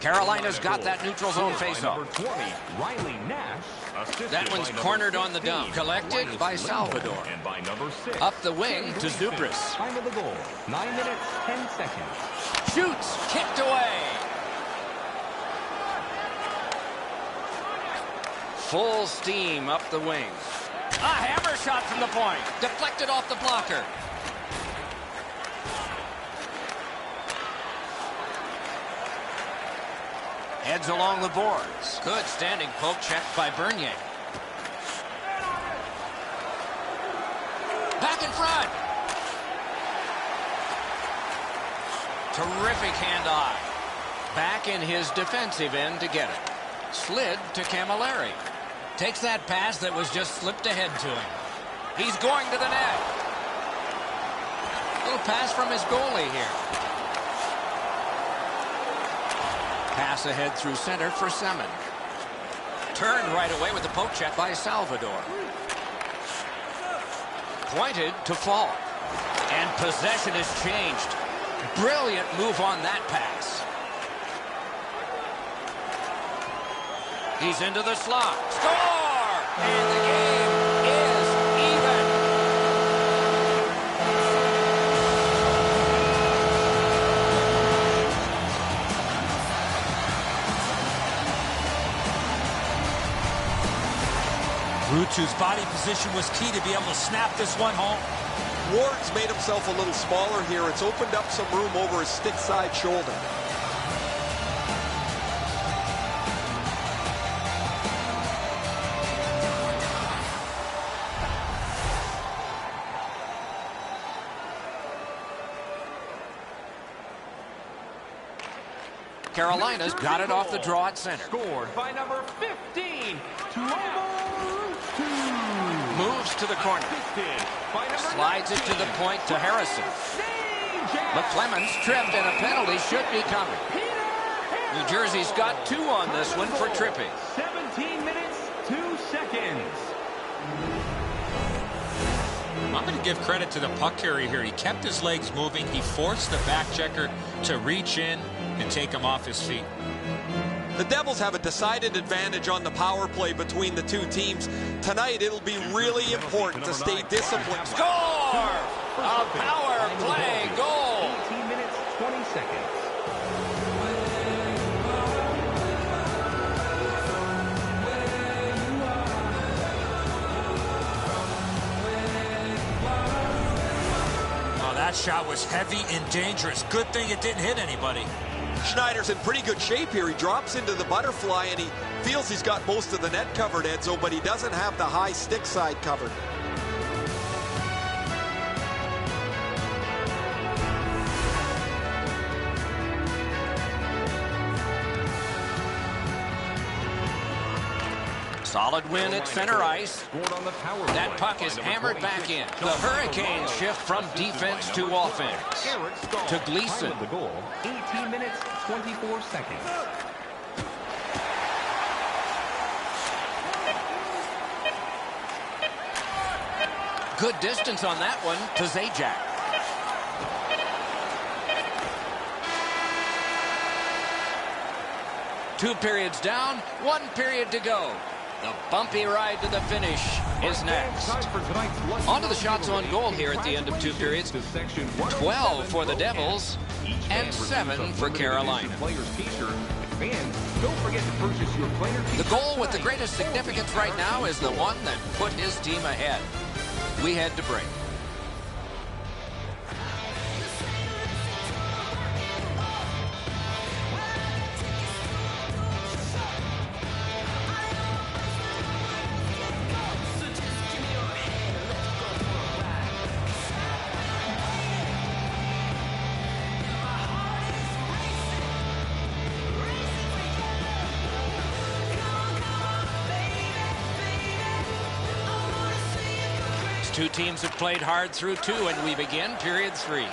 Carolina's got that neutral zone faceoff. That one's cornered on the dump. Collected by Salvador. And by number 6. Up the wing to Zubris. Time of the goal, 9 minutes, 10 seconds. Shoots, kicked away. Full steam up the wing. A hammer shot from the point. Deflected off the blocker. Heads along the boards. Good standing poke check by Bernier. Back in front. Terrific hand-eye. Back in his defensive end to get it. Slid to Camilleri. Takes that pass that was just slipped ahead to him. He's going to the net. Little pass from his goalie here. Pass ahead through center for Semin. Turned right away with the poke check by Salvador. Pointed to Falk. And possession is changed. Brilliant move on that pass. He's into the slot. Score! And the game is even. Ruutu's body position was key to be able to snap this one home. Ward's made himself a little smaller here. It's opened up some room over his stick side shoulder. Carolina's got it off the draw at center. Scored by number 15. Moves to the corner. Slides it to the point to Harrison. But Clemens tripped and a penalty should be coming. New Jersey's got 2 on this one for tripping. 17 minutes, 2 seconds. I'm going to give credit to the puck carrier here. He kept his legs moving. He forced the back checker to reach in and take him off his feet. The Devils have a decided advantage on the power play between the two teams. Tonight, it'll be really important to stay disciplined. Score! A power play goal! 18 minutes, 20 seconds. Oh, that shot was heavy and dangerous. Good thing it didn't hit anybody. Schneider's in pretty good shape here. He drops into the butterfly, and he feels he's got most of the net covered, Edzo, but he doesn't have the high stick side covered. Solid win at center ice. That puck is hammered back in. The Hurricanes shift from defense to offense. To Gleason. The goal, 18 minutes, 24 seconds. Good distance on that one to Zajac. Two periods down, 1 period to go. The bumpy ride to the finish is next. On to the shots on goal here at the end of 2 periods. 12 for the Devils and 7 for Carolina. The goal with the greatest significance right now is the one that put his team ahead. We head to break. Two teams have played hard through 2, and we begin period 3.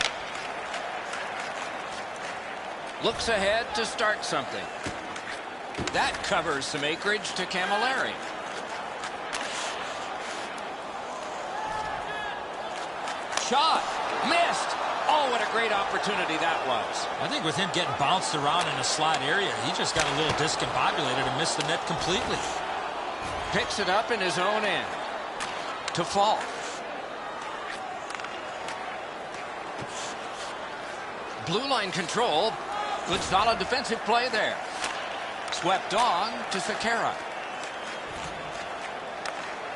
Looks ahead to start something. That covers some acreage to Camilleri. Shot. Missed. Oh, what a great opportunity that was. I think with him getting bounced around in a slot area, he just got a little discombobulated and missed the net completely. Picks it up in his own end. To Fall. Blue line control. Good solid defensive play there. Swept on to Sekera.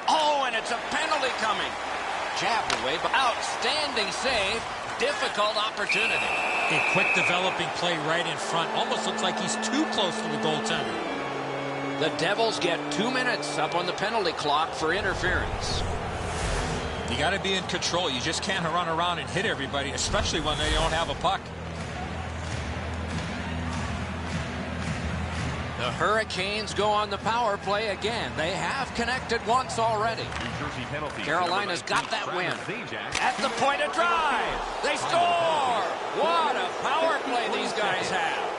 Oh, and it's a penalty coming. Jabbed away, but outstanding save. Difficult opportunity. A quick developing play right in front. Almost looks like he's too close to the goaltender. The Devils get 2 minutes up on the penalty clock for interference. You got to be in control. You just can't run around and hit everybody, especially when they don't have a puck. The Hurricanes go on the power play again. They have connected once already. Carolina's got that win. At the point of drive, they score! What a power play these guys have.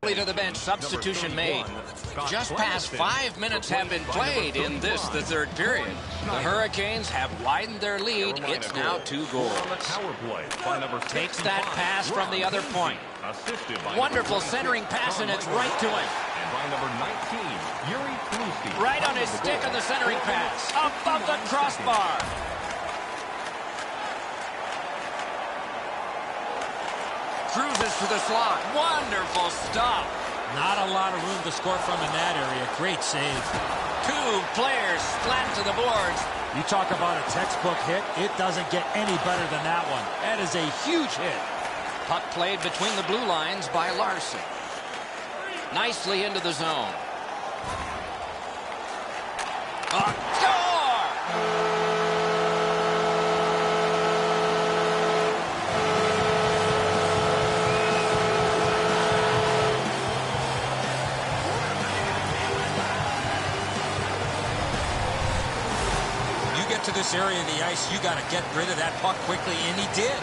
To the bench, substitution made. Just past 5 minutes have been played in this, the third period. The Hurricanes have widened their lead. It's now 2 goals. Takes that pass from the other point. Wonderful centering pass, and it's right to him. Right on his stick on the centering pass. Above the crossbar. Cruises to the slot. Wonderful stop. Not a lot of room to score from in that area. Great save. 2 players splat to the boards. You talk about a textbook hit. It doesn't get any better than that one. That is a huge hit. Puck played between the blue lines by Larson. Nicely into the zone. Score! to this area of the ice, you got to get rid of that puck quickly, and he did.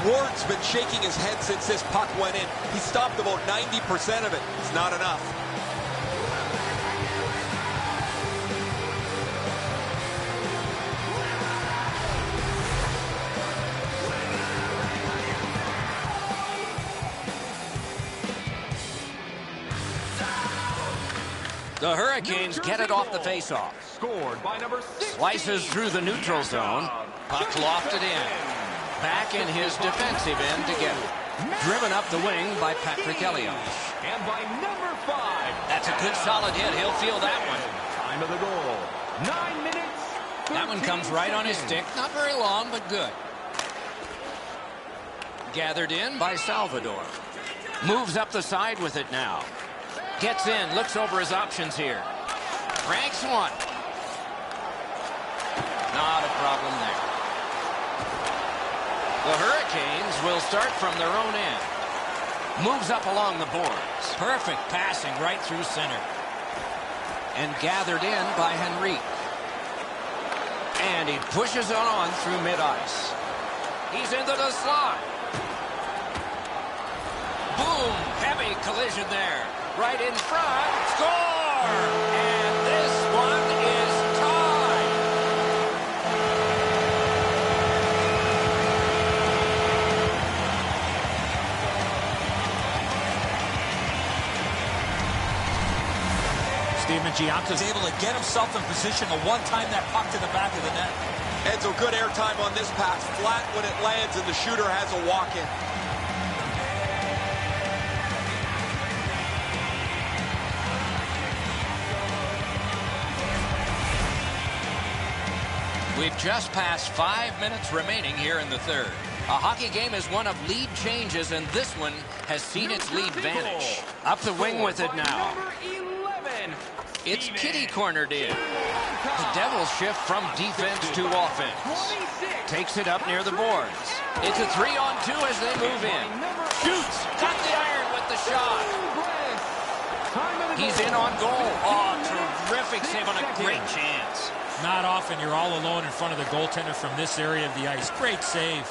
Ward's been shaking his head since this puck went in. He stopped about 90% of it. It's not enough. The Hurricanes get it off the faceoff. Scored by number 6. Slices through the neutral zone. Puck lofted in. Back in his defensive end to get it. Driven up the wing by Patrick Elliott. And by number 5. That's a good solid hit. He'll feel that one. Time of the goal. 9 minutes. That one comes right on his stick. Not very long, but good. Gathered in by Salvador. Moves up the side with it now. Gets in, looks over his options here. Ranks one. Not a problem there. The Hurricanes will start from their own end. Moves up along the boards. Perfect passing right through center. And gathered in by Henrique. And he pushes on through mid-ice. He's into the slot. Boom! Heavy collision there. Right in front. Score! And this one is tied. Steven Gianta's able to get himself in position to one-time that puck to the back of the net. Enzo, good airtime on this pass. Flat when it lands, and the shooter has a walk-in. We've just passed 5 minutes remaining here in the third. A hockey game is one of lead changes, and this one has seen its lead vanish. Up the wing with it now. It's kitty cornered in. The Devils shift from defense to offense. Takes it up near the boards. It's a 3-on-2 as they move in. Shoots. Got the iron with the shot. He's in on goal. Oh, terrific save on a great chance. Not often you're all alone in front of the goaltender from this area of the ice. Great save.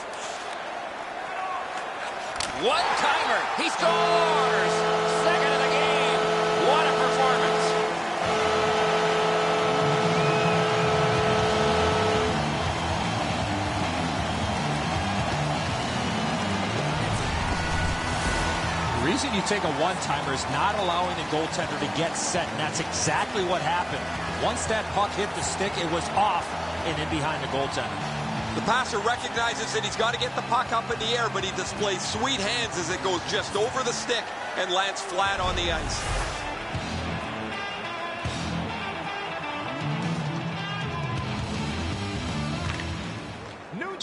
One-timer. He scores! Second of the game. What a performance. The reason you take a one-timer is not allowing the goaltender to get set, and that's exactly what happened. Once that puck hit the stick, it was off and in behind the goaltender. The passer recognizes that he's got to get the puck up in the air, but he displays sweet hands as it goes just over the stick and lands flat on the ice.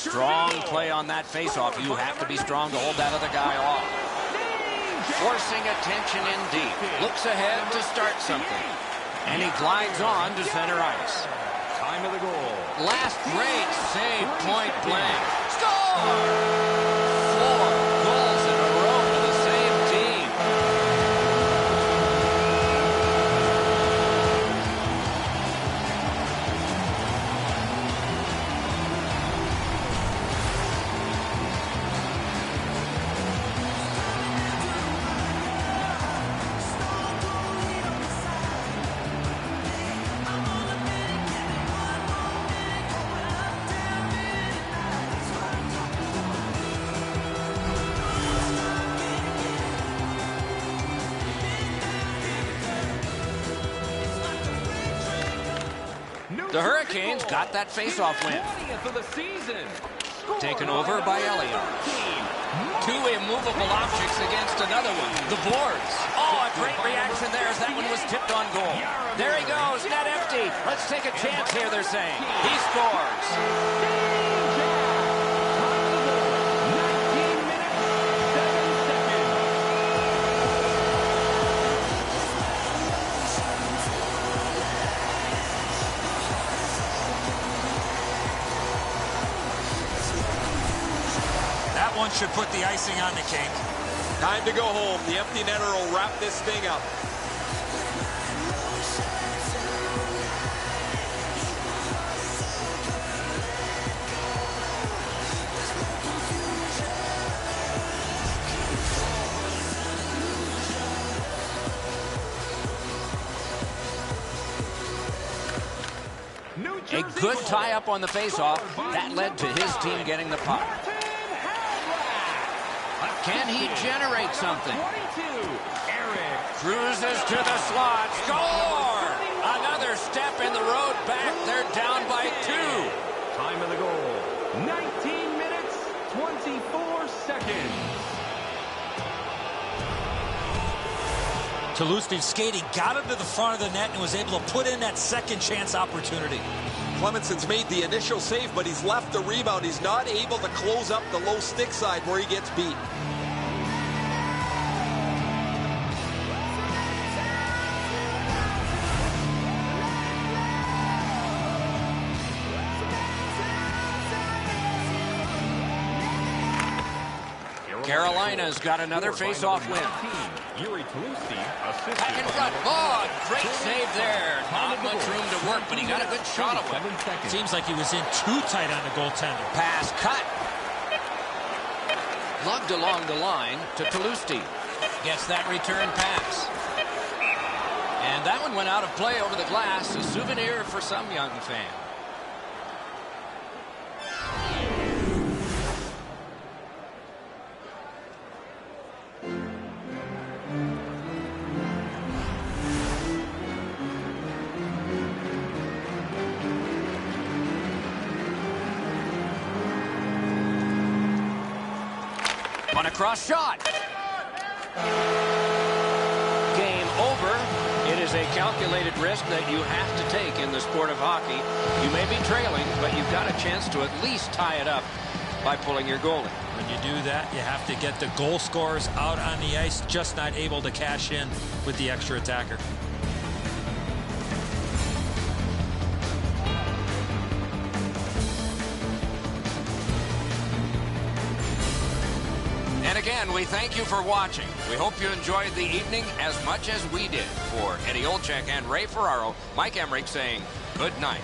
Strong play on that faceoff. You have to be strong to hold that other guy off. Forcing attention in deep. Looks ahead to start something. And he glides on to center ice. Time of the goal. Last great save, point blank. Score! 4 goals in a row for the same team. The Hurricanes got that faceoff win. Taken over by Elliott. 2 immovable objects against another one. The boards. Oh, a great reaction there as that one was tipped on goal. There he goes, net empty. Let's take a chance here, they're saying. He scores. That one should put the icing on the cake. Time to go home. The empty netter will wrap this thing up. A good tie-up on the face-off. That led to his team getting the puck. Can he generate something? Cruises to the slot. Score! Another step in the road back. They're down by 2. Time of the goal, 19 minutes, 24 seconds. Tolusti's skating got him to the front of the net and was able to put in that second chance opportunity. Clemenson's made the initial save, but he's left the rebound. He's not able to close up the low stick side where he gets beat. Carolina's got another face-off win. Back in front. Oh, great save there. Not much room to work, but he got a good shot away. Seems like he was in too tight on the goaltender. Pass cut. Lugged along the line to Tolusti. Gets that return pass. And that one went out of play over the glass. A souvenir for some young fan. On a cross shot. Game over. It is a calculated risk that you have to take in the sport of hockey. You may be trailing, but you've got a chance to at least tie it up by pulling your goalie. When you do that, you have to get the goal scorers out on the ice, just not able to cash in with the extra attacker. And again, we thank you for watching. We hope you enjoyed the evening as much as we did. For Eddie Olczyk and Ray Ferraro, Mike Emmerich saying good night.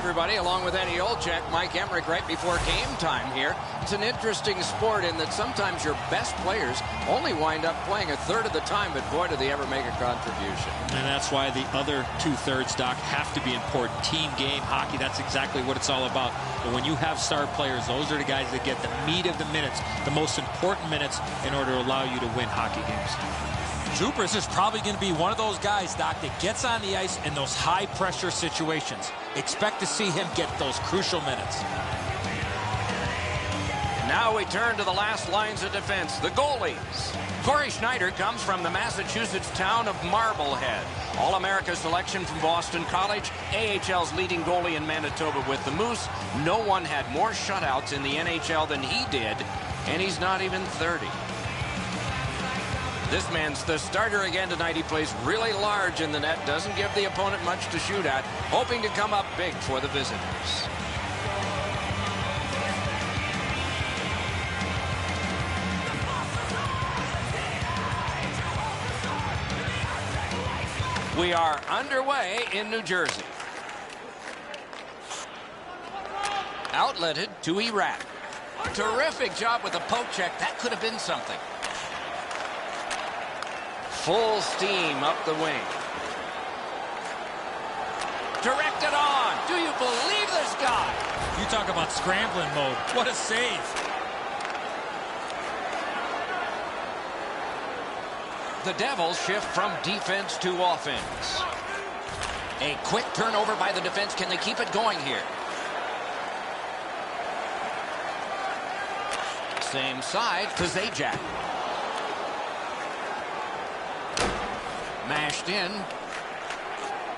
everybody, along with Eddie Olczyk, Mike Emmerich right before game time here. It's an interesting sport in that sometimes your best players only wind up playing a third of the time, but boy, do they ever make a contribution. And that's why the other two-thirds, Doc, have to be important. Team game hockey, that's exactly what it's all about. But when you have star players, those are the guys that get the meat of the minutes, the most important minutes in order to allow you to win hockey games. Zubras is probably going to be one of those guys, Doc, that gets on the ice in those high-pressure situations. Expect to see him get those crucial minutes. Now we turn to the last lines of defense, the goalies. Corey Schneider comes from the Massachusetts town of Marblehead. All-America selection from Boston College, AHL's leading goalie in Manitoba with the Moose. No one had more shutouts in the NHL than he did, and he's not even 30. This man's the starter again tonight. He plays really large in the net, doesn't give the opponent much to shoot at, hoping to come up big for the visitors. We are underway in New Jersey. Outletted to Iraq. Terrific job with the poke check. That could have been something. Full steam up the wing. Directed on. Do you believe this guy? You talk about scrambling mode. What a save. The Devils shift from defense to offense. A quick turnover by the defense. Can they keep it going here? Same side to Zajac. Mashed in.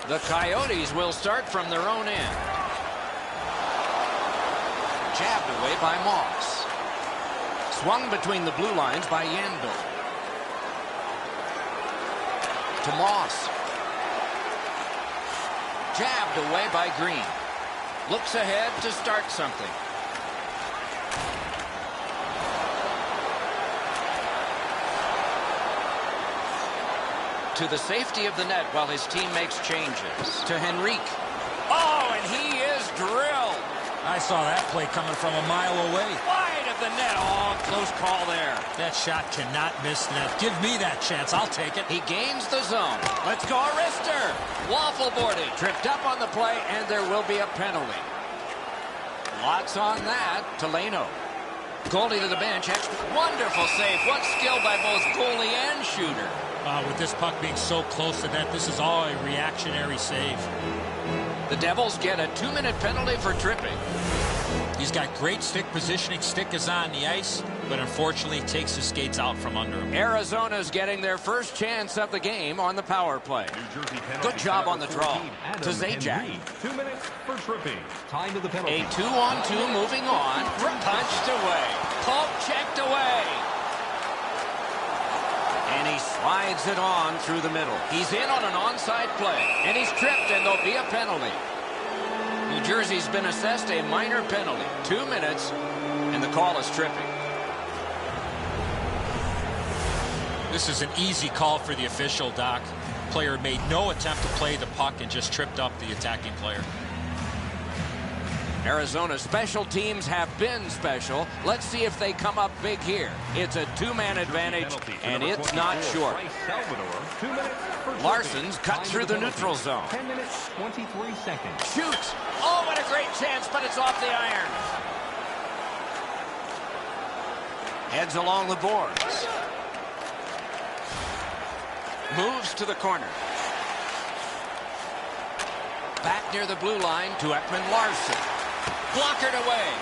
The Coyotes will start from their own end. Jabbed away by Moss. Swung between the blue lines by Yandel. To Moss. Jabbed away by Green. Looks ahead to start something. To the safety of the net while his team makes changes. To Henrique. Oh, and he is drilled. I saw that play coming from a mile away. Wide of the net. Oh, close call there. That shot cannot miss net. Give me that chance. I'll take it. He gains the zone. Let's go, Arister. Waffle boarding. Tripped up on the play, and there will be a penalty. Lots on that. To Leno. Goalie to the bench. Wonderful save. What skill by both goalie and shooter. With this puck being so close to net, this is all a reactionary save. The Devils get a 2-minute penalty for tripping. He's got great stick positioning. Stick is on the ice, but unfortunately takes his skates out from under him. Arizona's getting their first chance of the game on the power play. Good job on the draw. To Zajac. 2 minutes for tripping. Time to the penalty. A 2-on-2 moving on. Punched away. Poke checked away. And he slides it on through the middle. He's in on an onside play. And he's tripped, and there'll be a penalty. New Jersey's been assessed a minor penalty. 2 minutes, and the call is tripping. This is an easy call for the official, Doc. Player made no attempt to play the puck and just tripped up the attacking player. Arizona special teams have been special. Let's see if they come up big here. It's a 2-man advantage, and it's not short. Larson's cut through the neutral zone. 10 minutes, 23 seconds. Shoots. Oh, what a great chance, but it's off the iron. Heads along the boards. Moves to the corner. Back near the blue line to Ekman Larsson. Blockered away.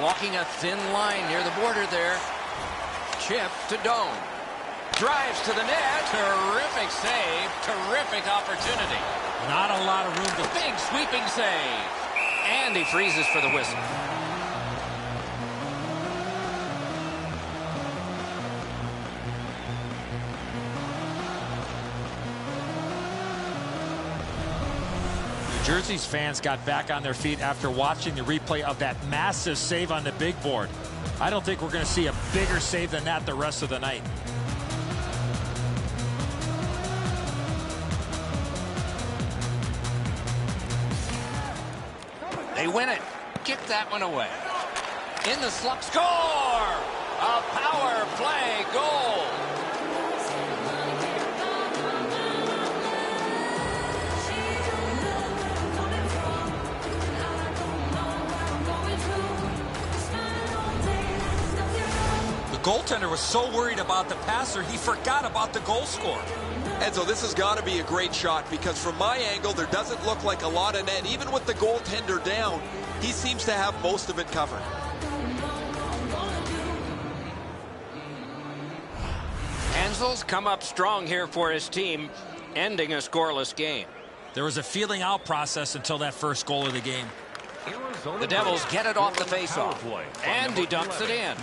Walking a thin line near the border there. Chip to Doan. Drives to the net. Terrific save. Terrific opportunity. Not a lot of room to... Big sweeping save. And he freezes for the whistle. Jersey's fans got back on their feet after watching the replay of that massive save on the big board. I don't think we're going to see a bigger save than that the rest of the night. They win it. Kick that one away. In the slump. Score! A power play goal. The goaltender was so worried about the passer, he forgot about the goal scorer. Enzo, this has got to be a great shot because from my angle, there doesn't look like a lot of net. Even with the goaltender down, he seems to have most of it covered. Hansel's come up strong here for his team, ending a scoreless game. There was a feeling out process until that first goal of the game. The Devils get it off the faceoff, and he dumps it in.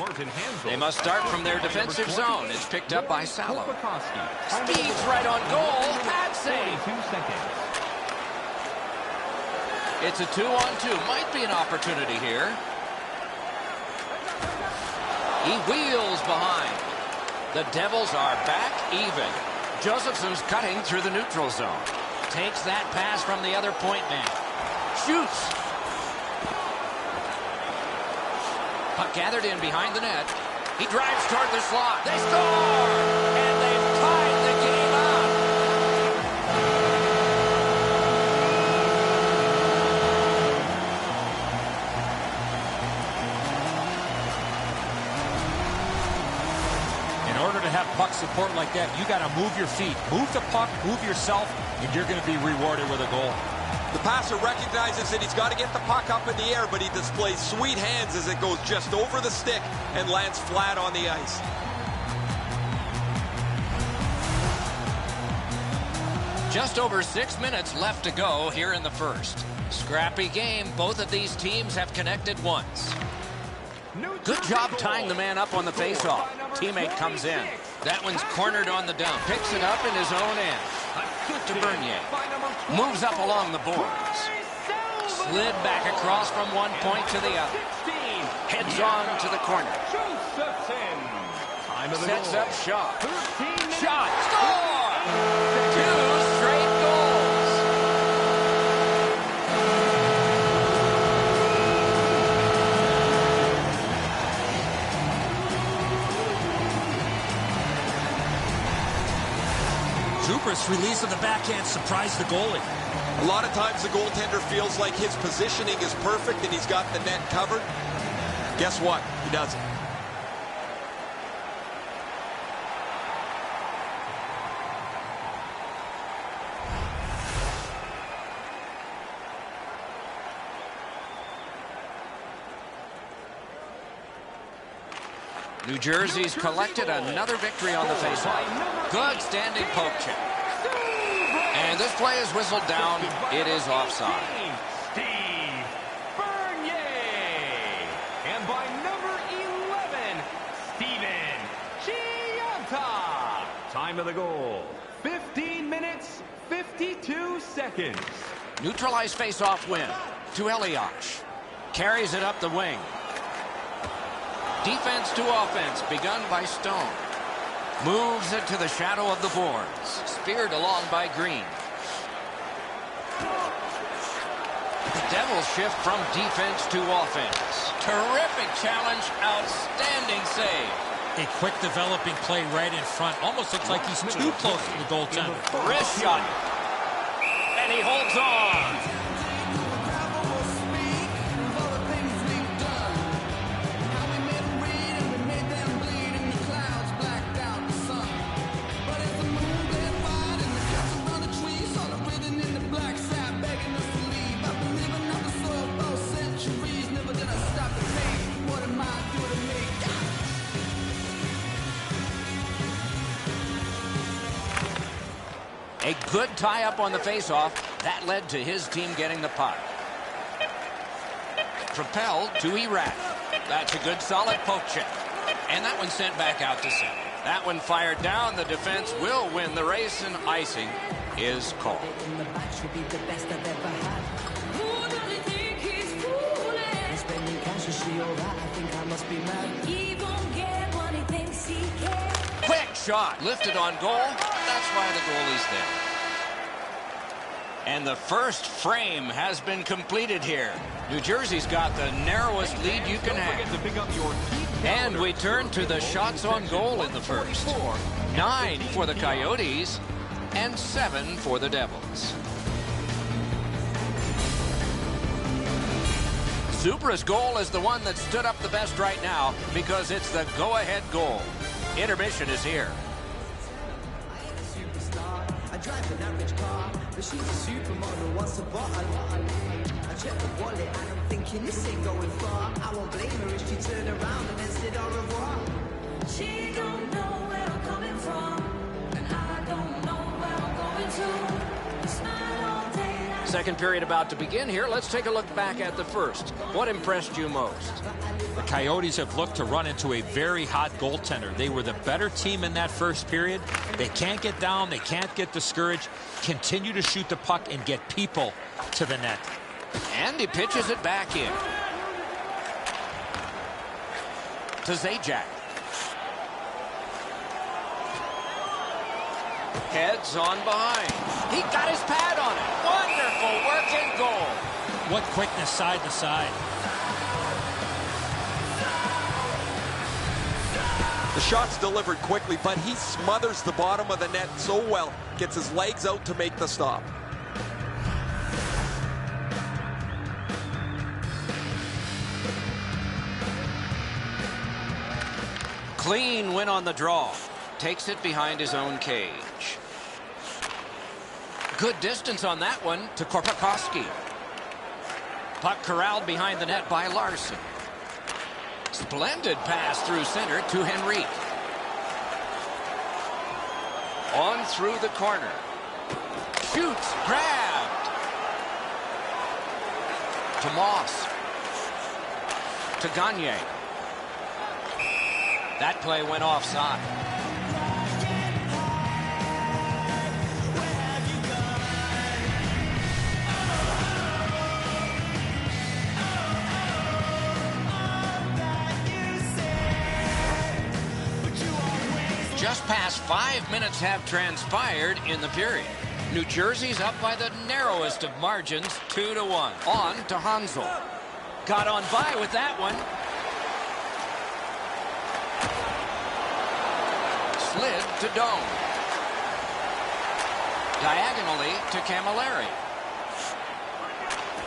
They must start from their defensive zone. It's picked up by Salo. Speeds right on goal. Bad save. It's a 2-on-2. Might be an opportunity here. He wheels behind. The Devils are back even. Josephson's cutting through the neutral zone. Takes that pass from the other point man. Shoots. Puck gathered in behind the net. He drives toward the slot. They score! And they've tied the game up. In order to have puck support like that, you got to move your feet. Move the puck, move yourself, and you're going to be rewarded with a goal. The passer recognizes that he's got to get the puck up in the air, but he displays sweet hands as it goes just over the stick and lands flat on the ice. Just over 6 minutes left to go here in the first. Scrappy game. Both of these teams have connected once. Good job tying the man up on the faceoff. Teammate comes in. That one's cornered on the dump. Picks it up in his own end. To Bernier. Moves up along the boards. Slid back across from one point to the other. Heads on to the corner. Sets up shot. Shot. Score! 2 straight goals. Zubrus' release of the backhand surprised the goalie. A lot of times the goaltender feels like his positioning is perfect and he's got the net covered. Guess what? He doesn't. New Jersey's collected another victory on the faceoff. Good standing poke check. And this play is whistled down. It is offside. Steve Bernier. And by number 11, Steven Chianta. Time of the goal, 15 minutes, 52 seconds. Neutralized faceoff win to Elias. Carries it up the wing. Defense to offense begun by Stone. Moves it to the shadow of the boards. Speared along by Green. The Devils shift from defense to offense. Terrific challenge. Outstanding save. A quick developing play right in front. Almost looks like he's too close to the goaltender. Wrist shot. And he holds on. A good tie-up on the faceoff. That led to his team getting the puck. Propelled to Iraq. That's a good solid poke check. And that one sent back out to center. That one fired down. The defense will win the race, and icing is called. Quick shot. Lifted on goal. That's why the goalie's there. And the first frame has been completed here. New Jersey's got the narrowest lead you can have. And we turn to the shots on goal in the first. 9 for the Coyotes and 7 for the Devils. Zubra's goal is the one that stood up the best right now because it's the go-ahead goal. Intermission is here. I drive an average car, but she's a supermodel. What's the bottle? I check the wallet and I'm thinking this ain't going far. I won't blame her if she turned around and then said au revoir. She don't know where I'm coming from, and I don't know where I'm going to. Smile all day. Second period about to begin here. Let's take a look back at the first. What impressed you most? The Coyotes have looked to run into a very hot goaltender. They were the better team in that first period. They can't get down. They can't get discouraged. Continue to shoot the puck and get people to the net. And he pitches it back in. To Zajac. Heads on behind. He got his pad on it. Wonderful work and goal. What quickness side to side. The shot's delivered quickly, but he smothers the bottom of the net so well. Gets his legs out to make the stop. Clean win on the draw. Takes it behind his own cage. Good distance on that one to Korpikoski. Puck corralled behind the net by Larson. Splendid pass through center to Henrique. On through the corner. Shoots, grabbed. To Moss. To Gagne. That play went offside. Just past 5 minutes have transpired in the period. New Jersey's up by the narrowest of margins, 2-1. On to Hansel. Got on by with that one. Slid to Doan. Diagonally to Camilleri.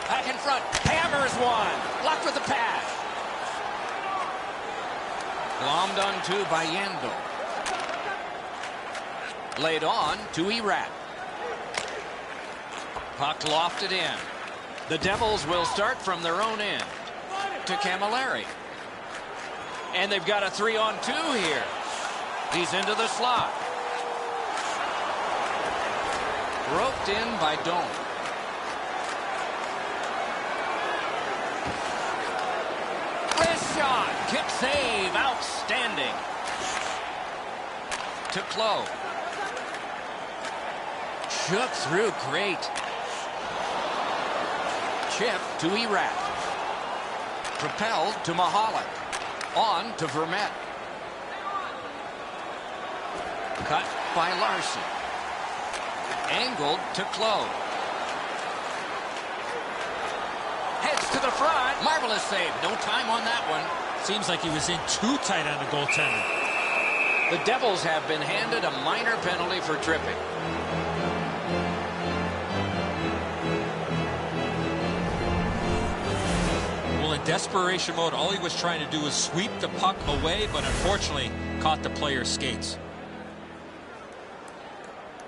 Back in front. Hammers one. Blocked with the pad. Glommed onto by Yandel. Laid on to Erat. Puck lofted in. The Devils will start from their own end. To Camilleri. And they've got a 3-on-2 here. He's into the slot. Roped in by Doan. Wrist shot. Kick save. Outstanding. To Clough. Shook through great. Chip to Erat. Propelled to Mahalik. On to Vermette. Cut by Larson. Angled to Clough. Heads to the front. Marvelous save. No time on that one. Seems like he was in too tight on the goaltender. The Devils have been handed a minor penalty for tripping. Well, in desperation mode, all he was trying to do was sweep the puck away, but unfortunately caught the player's skates.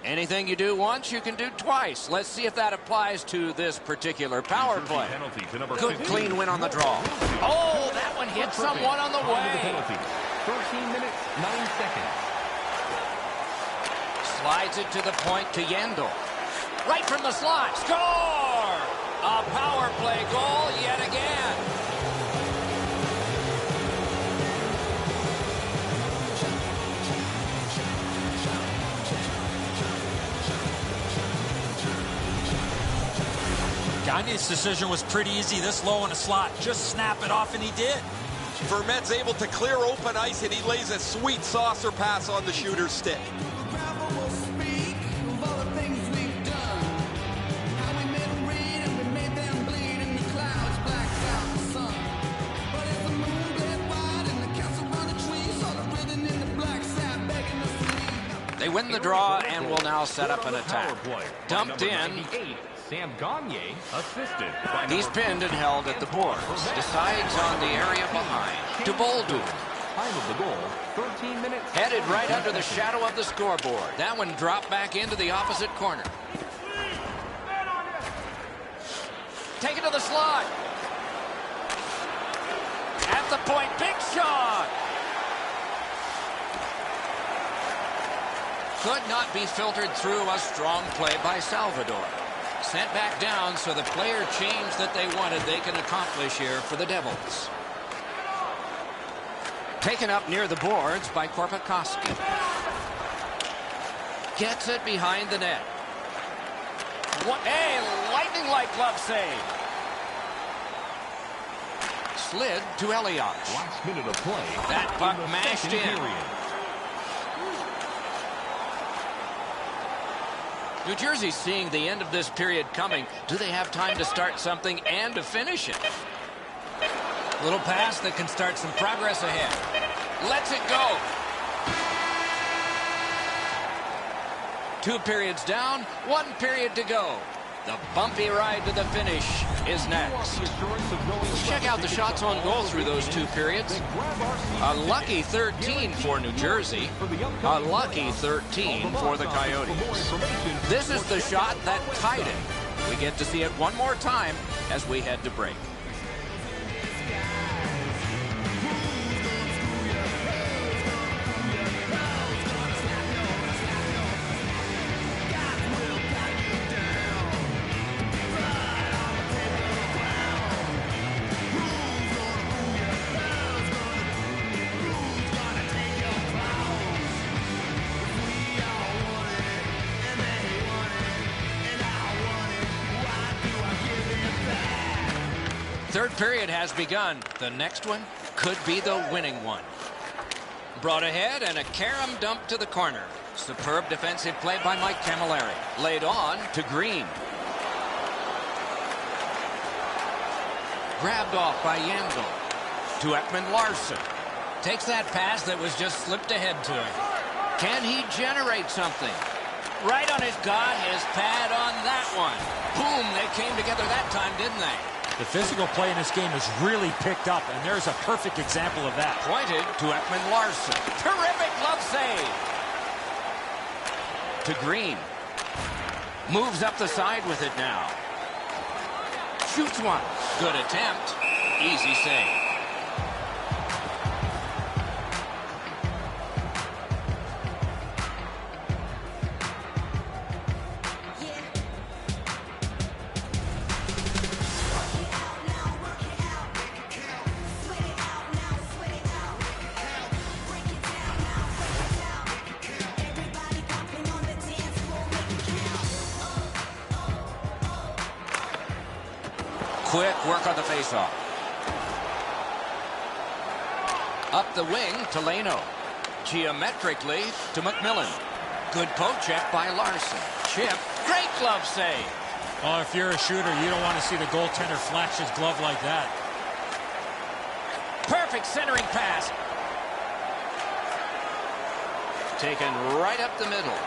Anything you do once, you can do twice. Let's see if that applies to this particular power play. Good clean win on the draw. Oh, that one hit someone on the way. 13 minutes, 9 seconds. Slides it to the point to Yandel. Right from the slot. Score! A power play goal yet again. Gagne's decision was pretty easy. This low in the slot, just snap it off, and he did. Vermette's able to clear open ice, and he lays a sweet saucer pass on the shooter's stick. They win the draw and will now set up an attack. Dumped in. Sam Gagne, assisted by He's pinned and held at the boards. Decides on the area behind. To Boldu. time of the goal, 13 minutes. Headed right under the shadow of the scoreboard. That one dropped back into the opposite corner. Taken to the slot. At the point, big shot. Could not be filtered through a strong play by Salvador. Sent back down, so the player change that they wanted they can accomplish here for the Devils. Taken up near the boards by Korpikoski. Gets it behind the net. What a lightning-like glove save. Slid to Elias. Last minute of play. That puck mashed in. Period. New Jersey seeing the end of this period coming. Do they have time to start something and to finish it? Little pass that can start some progress ahead. Lets it go. 2 periods down, 1 period to go. The bumpy ride to the finish is next. Check out the shots on goal through those 2 periods. A lucky 13 for New Jersey. A lucky 13 for the Coyotes. This is the shot that tied it. We get to see it one more time as we head to break. Third period has begun. The next one could be the winning one. Brought ahead and a carom dump to the corner. Superb defensive play by Mike Camilleri. Laid on to Green. Grabbed off by Yandel. To Ekman Larson. Takes that pass that was just slipped ahead to him. Can he generate something? Right on his pad on that one. Boom, they came together that time, didn't they? The physical play in this game has really picked up, and there's a perfect example of that. Pointed to Ekman Larson. Terrific glove save. To Green. Moves up the side with it now. Shoots one. Good attempt. Easy save. Quick work on the faceoff. Up the wing to Leno. Geometrically to McMillan. Good poke check by Larson. Chip. Great glove save. Oh, if you're a shooter, you don't want to see the goaltender flash his glove like that. Perfect centering pass. Taken right up the middle.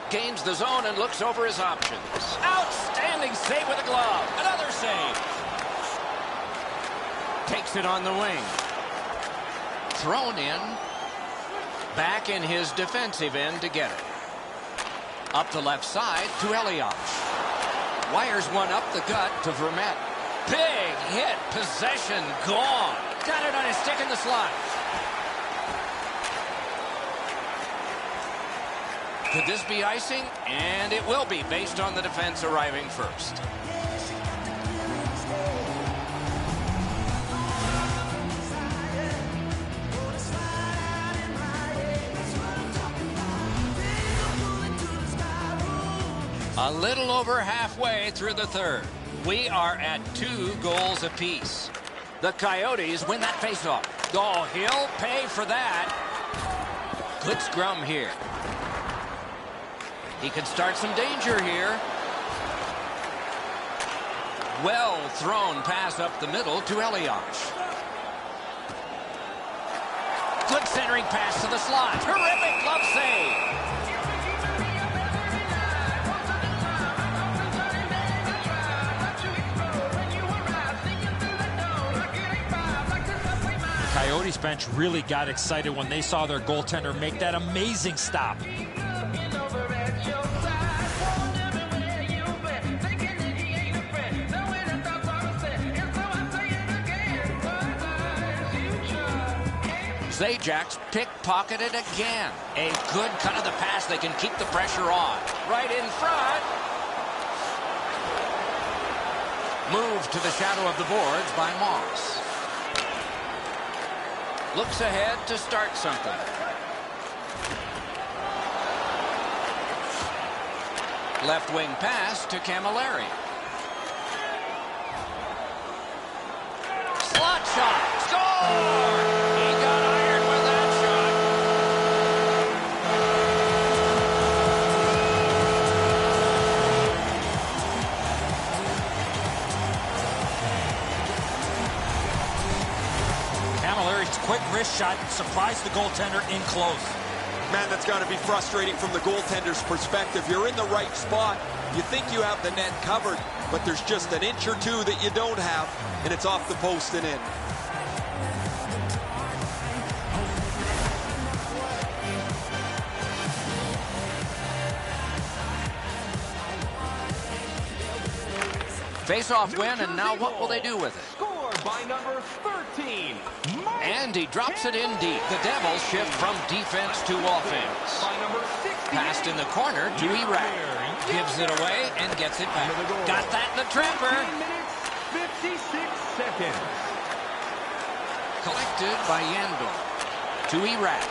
Gains the zone and looks over his options. Outstanding save with a glove. Another save. Takes it on the wing. Thrown in. Back in his defensive end to get it. Up the left side to Elias. Wires one up the gut to Vermette. Big hit. Possession gone. Got it on his stick in the slot. Could this be icing? And it will be, based on the defense arriving first. A little over halfway through the third. We are at 2 goals apiece. The Coyotes win that faceoff. Oh, he'll pay for that. Good scrum here. He can start some danger here. Well thrown pass up the middle to Elias. Good centering pass to the slot. Terrific glove save. Coyotes bench really got excited when they saw their goaltender make that amazing stop. Zajac pickpocketed again. A good cut of the pass. They can keep the pressure on. Right in front. Moved to the shadow of the boards by Moss. Looks ahead to start something. Left wing pass to Camilleri. Slot shot. Score! He got iron with that shot. Camilleri's quick wrist shot surprised the goaltender in close. Man, that's got to be frustrating from the goaltender's perspective. You're in the right spot. You think you have the net covered, but there's just an inch or two that you don't have, and it's off the post and in. Face-off win, and now what will they do with it? Scored by number 13. And he drops it in deep. The Devils shift from defense to offense. By number 68. Passed in the corner to Iraq. Gives it away and gets it back. Got that in the trapper. 13 minutes, 56 seconds. Collected by Yandel. To Iraq.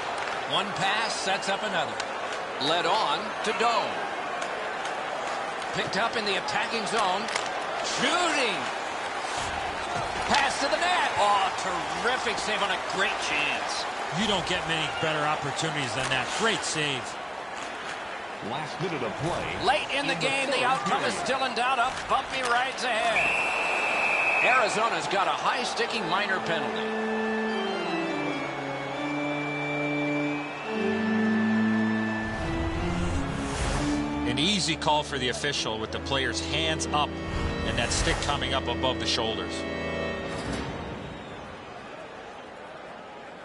One pass sets up another. Led on to Dome. Picked up in the attacking zone. Shooting. Pass to the net. Oh, terrific save on a great chance. You don't get many better opportunities than that. Great save. Last minute of play. Late in the game, the outcome is still in doubt. Up bumpy rides ahead. Arizona's got a high-sticking minor penalty. An easy call for the official with the player's hands up and that stick coming up above the shoulders.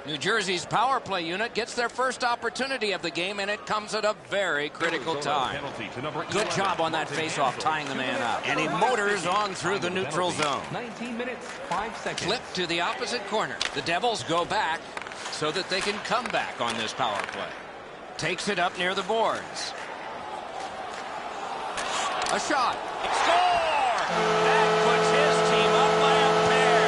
New Jersey's power play unit gets their first opportunity of the game, and it comes at a very critical time. Good job on that face-off, tying the man up. And he motors on through the neutral zone. 19 minutes, 5 seconds. Flip to the opposite corner. The Devils go back so that they can come back on this power play. Takes it up near the boards. A shot. Score! That puts his team up by a pair.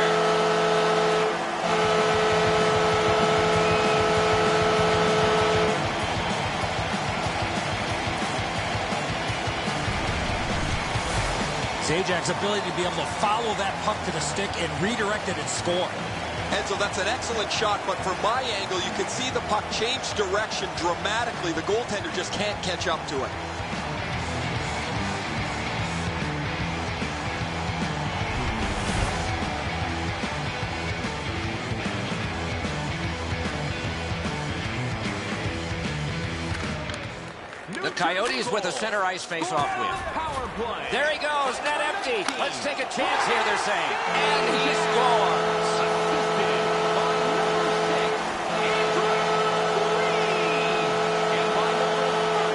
Zajac's ability to be able to follow that puck to the stick and redirect it and score. And so that's an excellent shot, but from my angle, you can see the puck change direction dramatically. The goaltender just can't catch up to it. The Coyotes with a center ice face-off win. Power play. There he goes, net empty. Let's take a chance here, they're saying. And he scores. Assisted by number 6, Andrew Green. And by number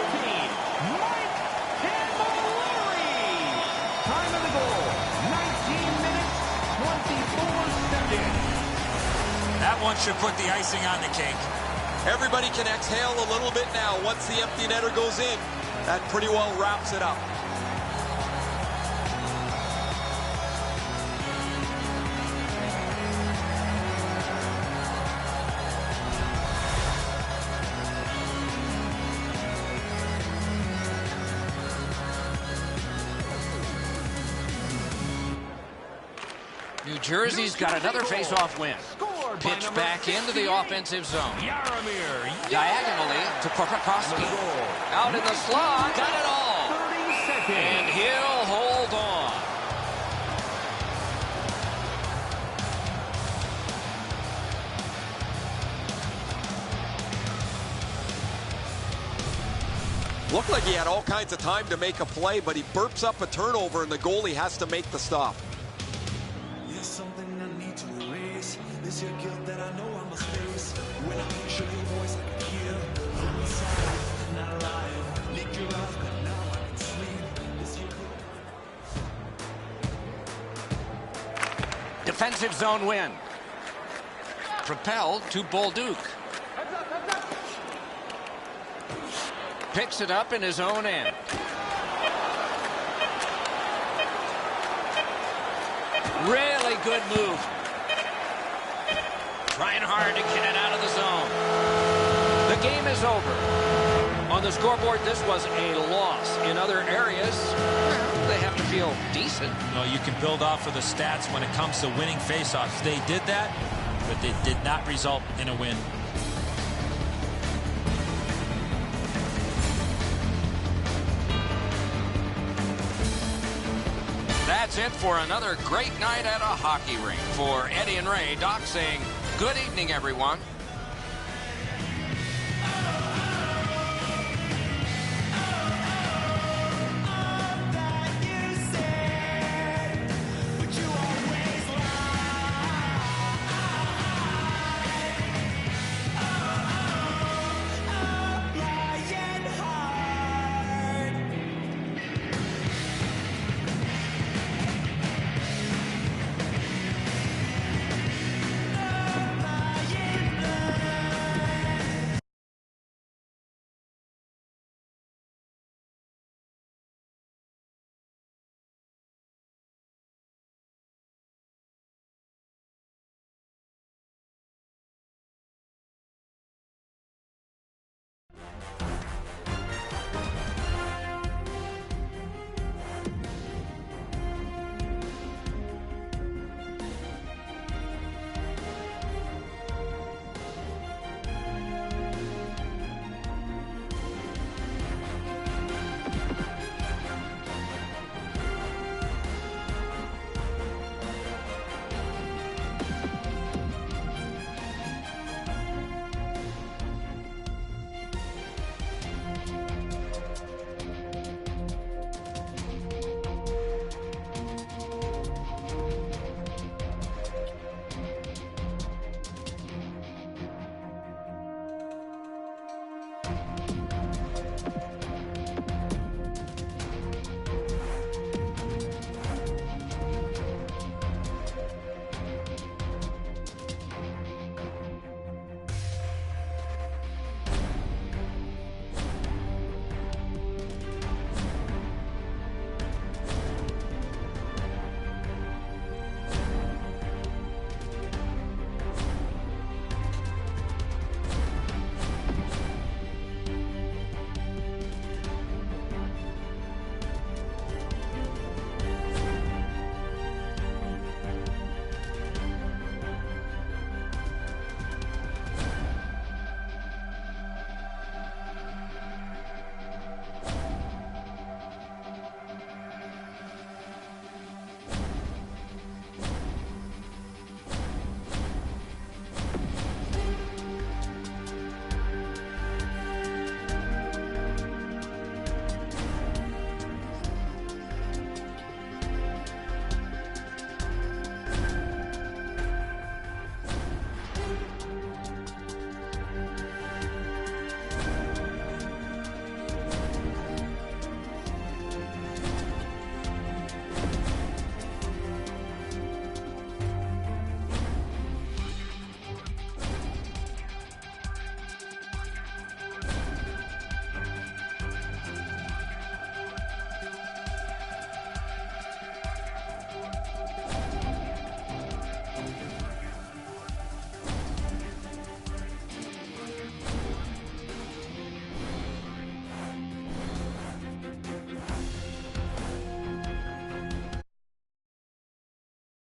13, Mike Camilleri. Time of the goal, 19 minutes, 24 seconds. That one should put the icing on the cake. Everybody can exhale a little bit now. Once the empty netter goes in, that pretty well wraps it up. New Jersey's got another face-off win. Pitch back into the offensive zone. Diagonally to Korpikoski. Out in the slot. Got it all. 30 seconds. And he'll hold on. Looked like he had all kinds of time to make a play, but he burps up a turnover, and the goalie has to make the stop. There's something I need to erase. This your guilt that I know I must defensive zone win. Propelled to Bolduc. Picks it up in his own end. Really good move. Trying hard to get it out of the zone. The game is over. On the scoreboard, this was a loss. In other areas, well, they have to feel decent. No, you can build off of the stats when it comes to winning faceoffs. They did that, but they did not result in a win. That's it for another great night at a hockey rink. For Eddie and Ray, Doc saying good evening, everyone.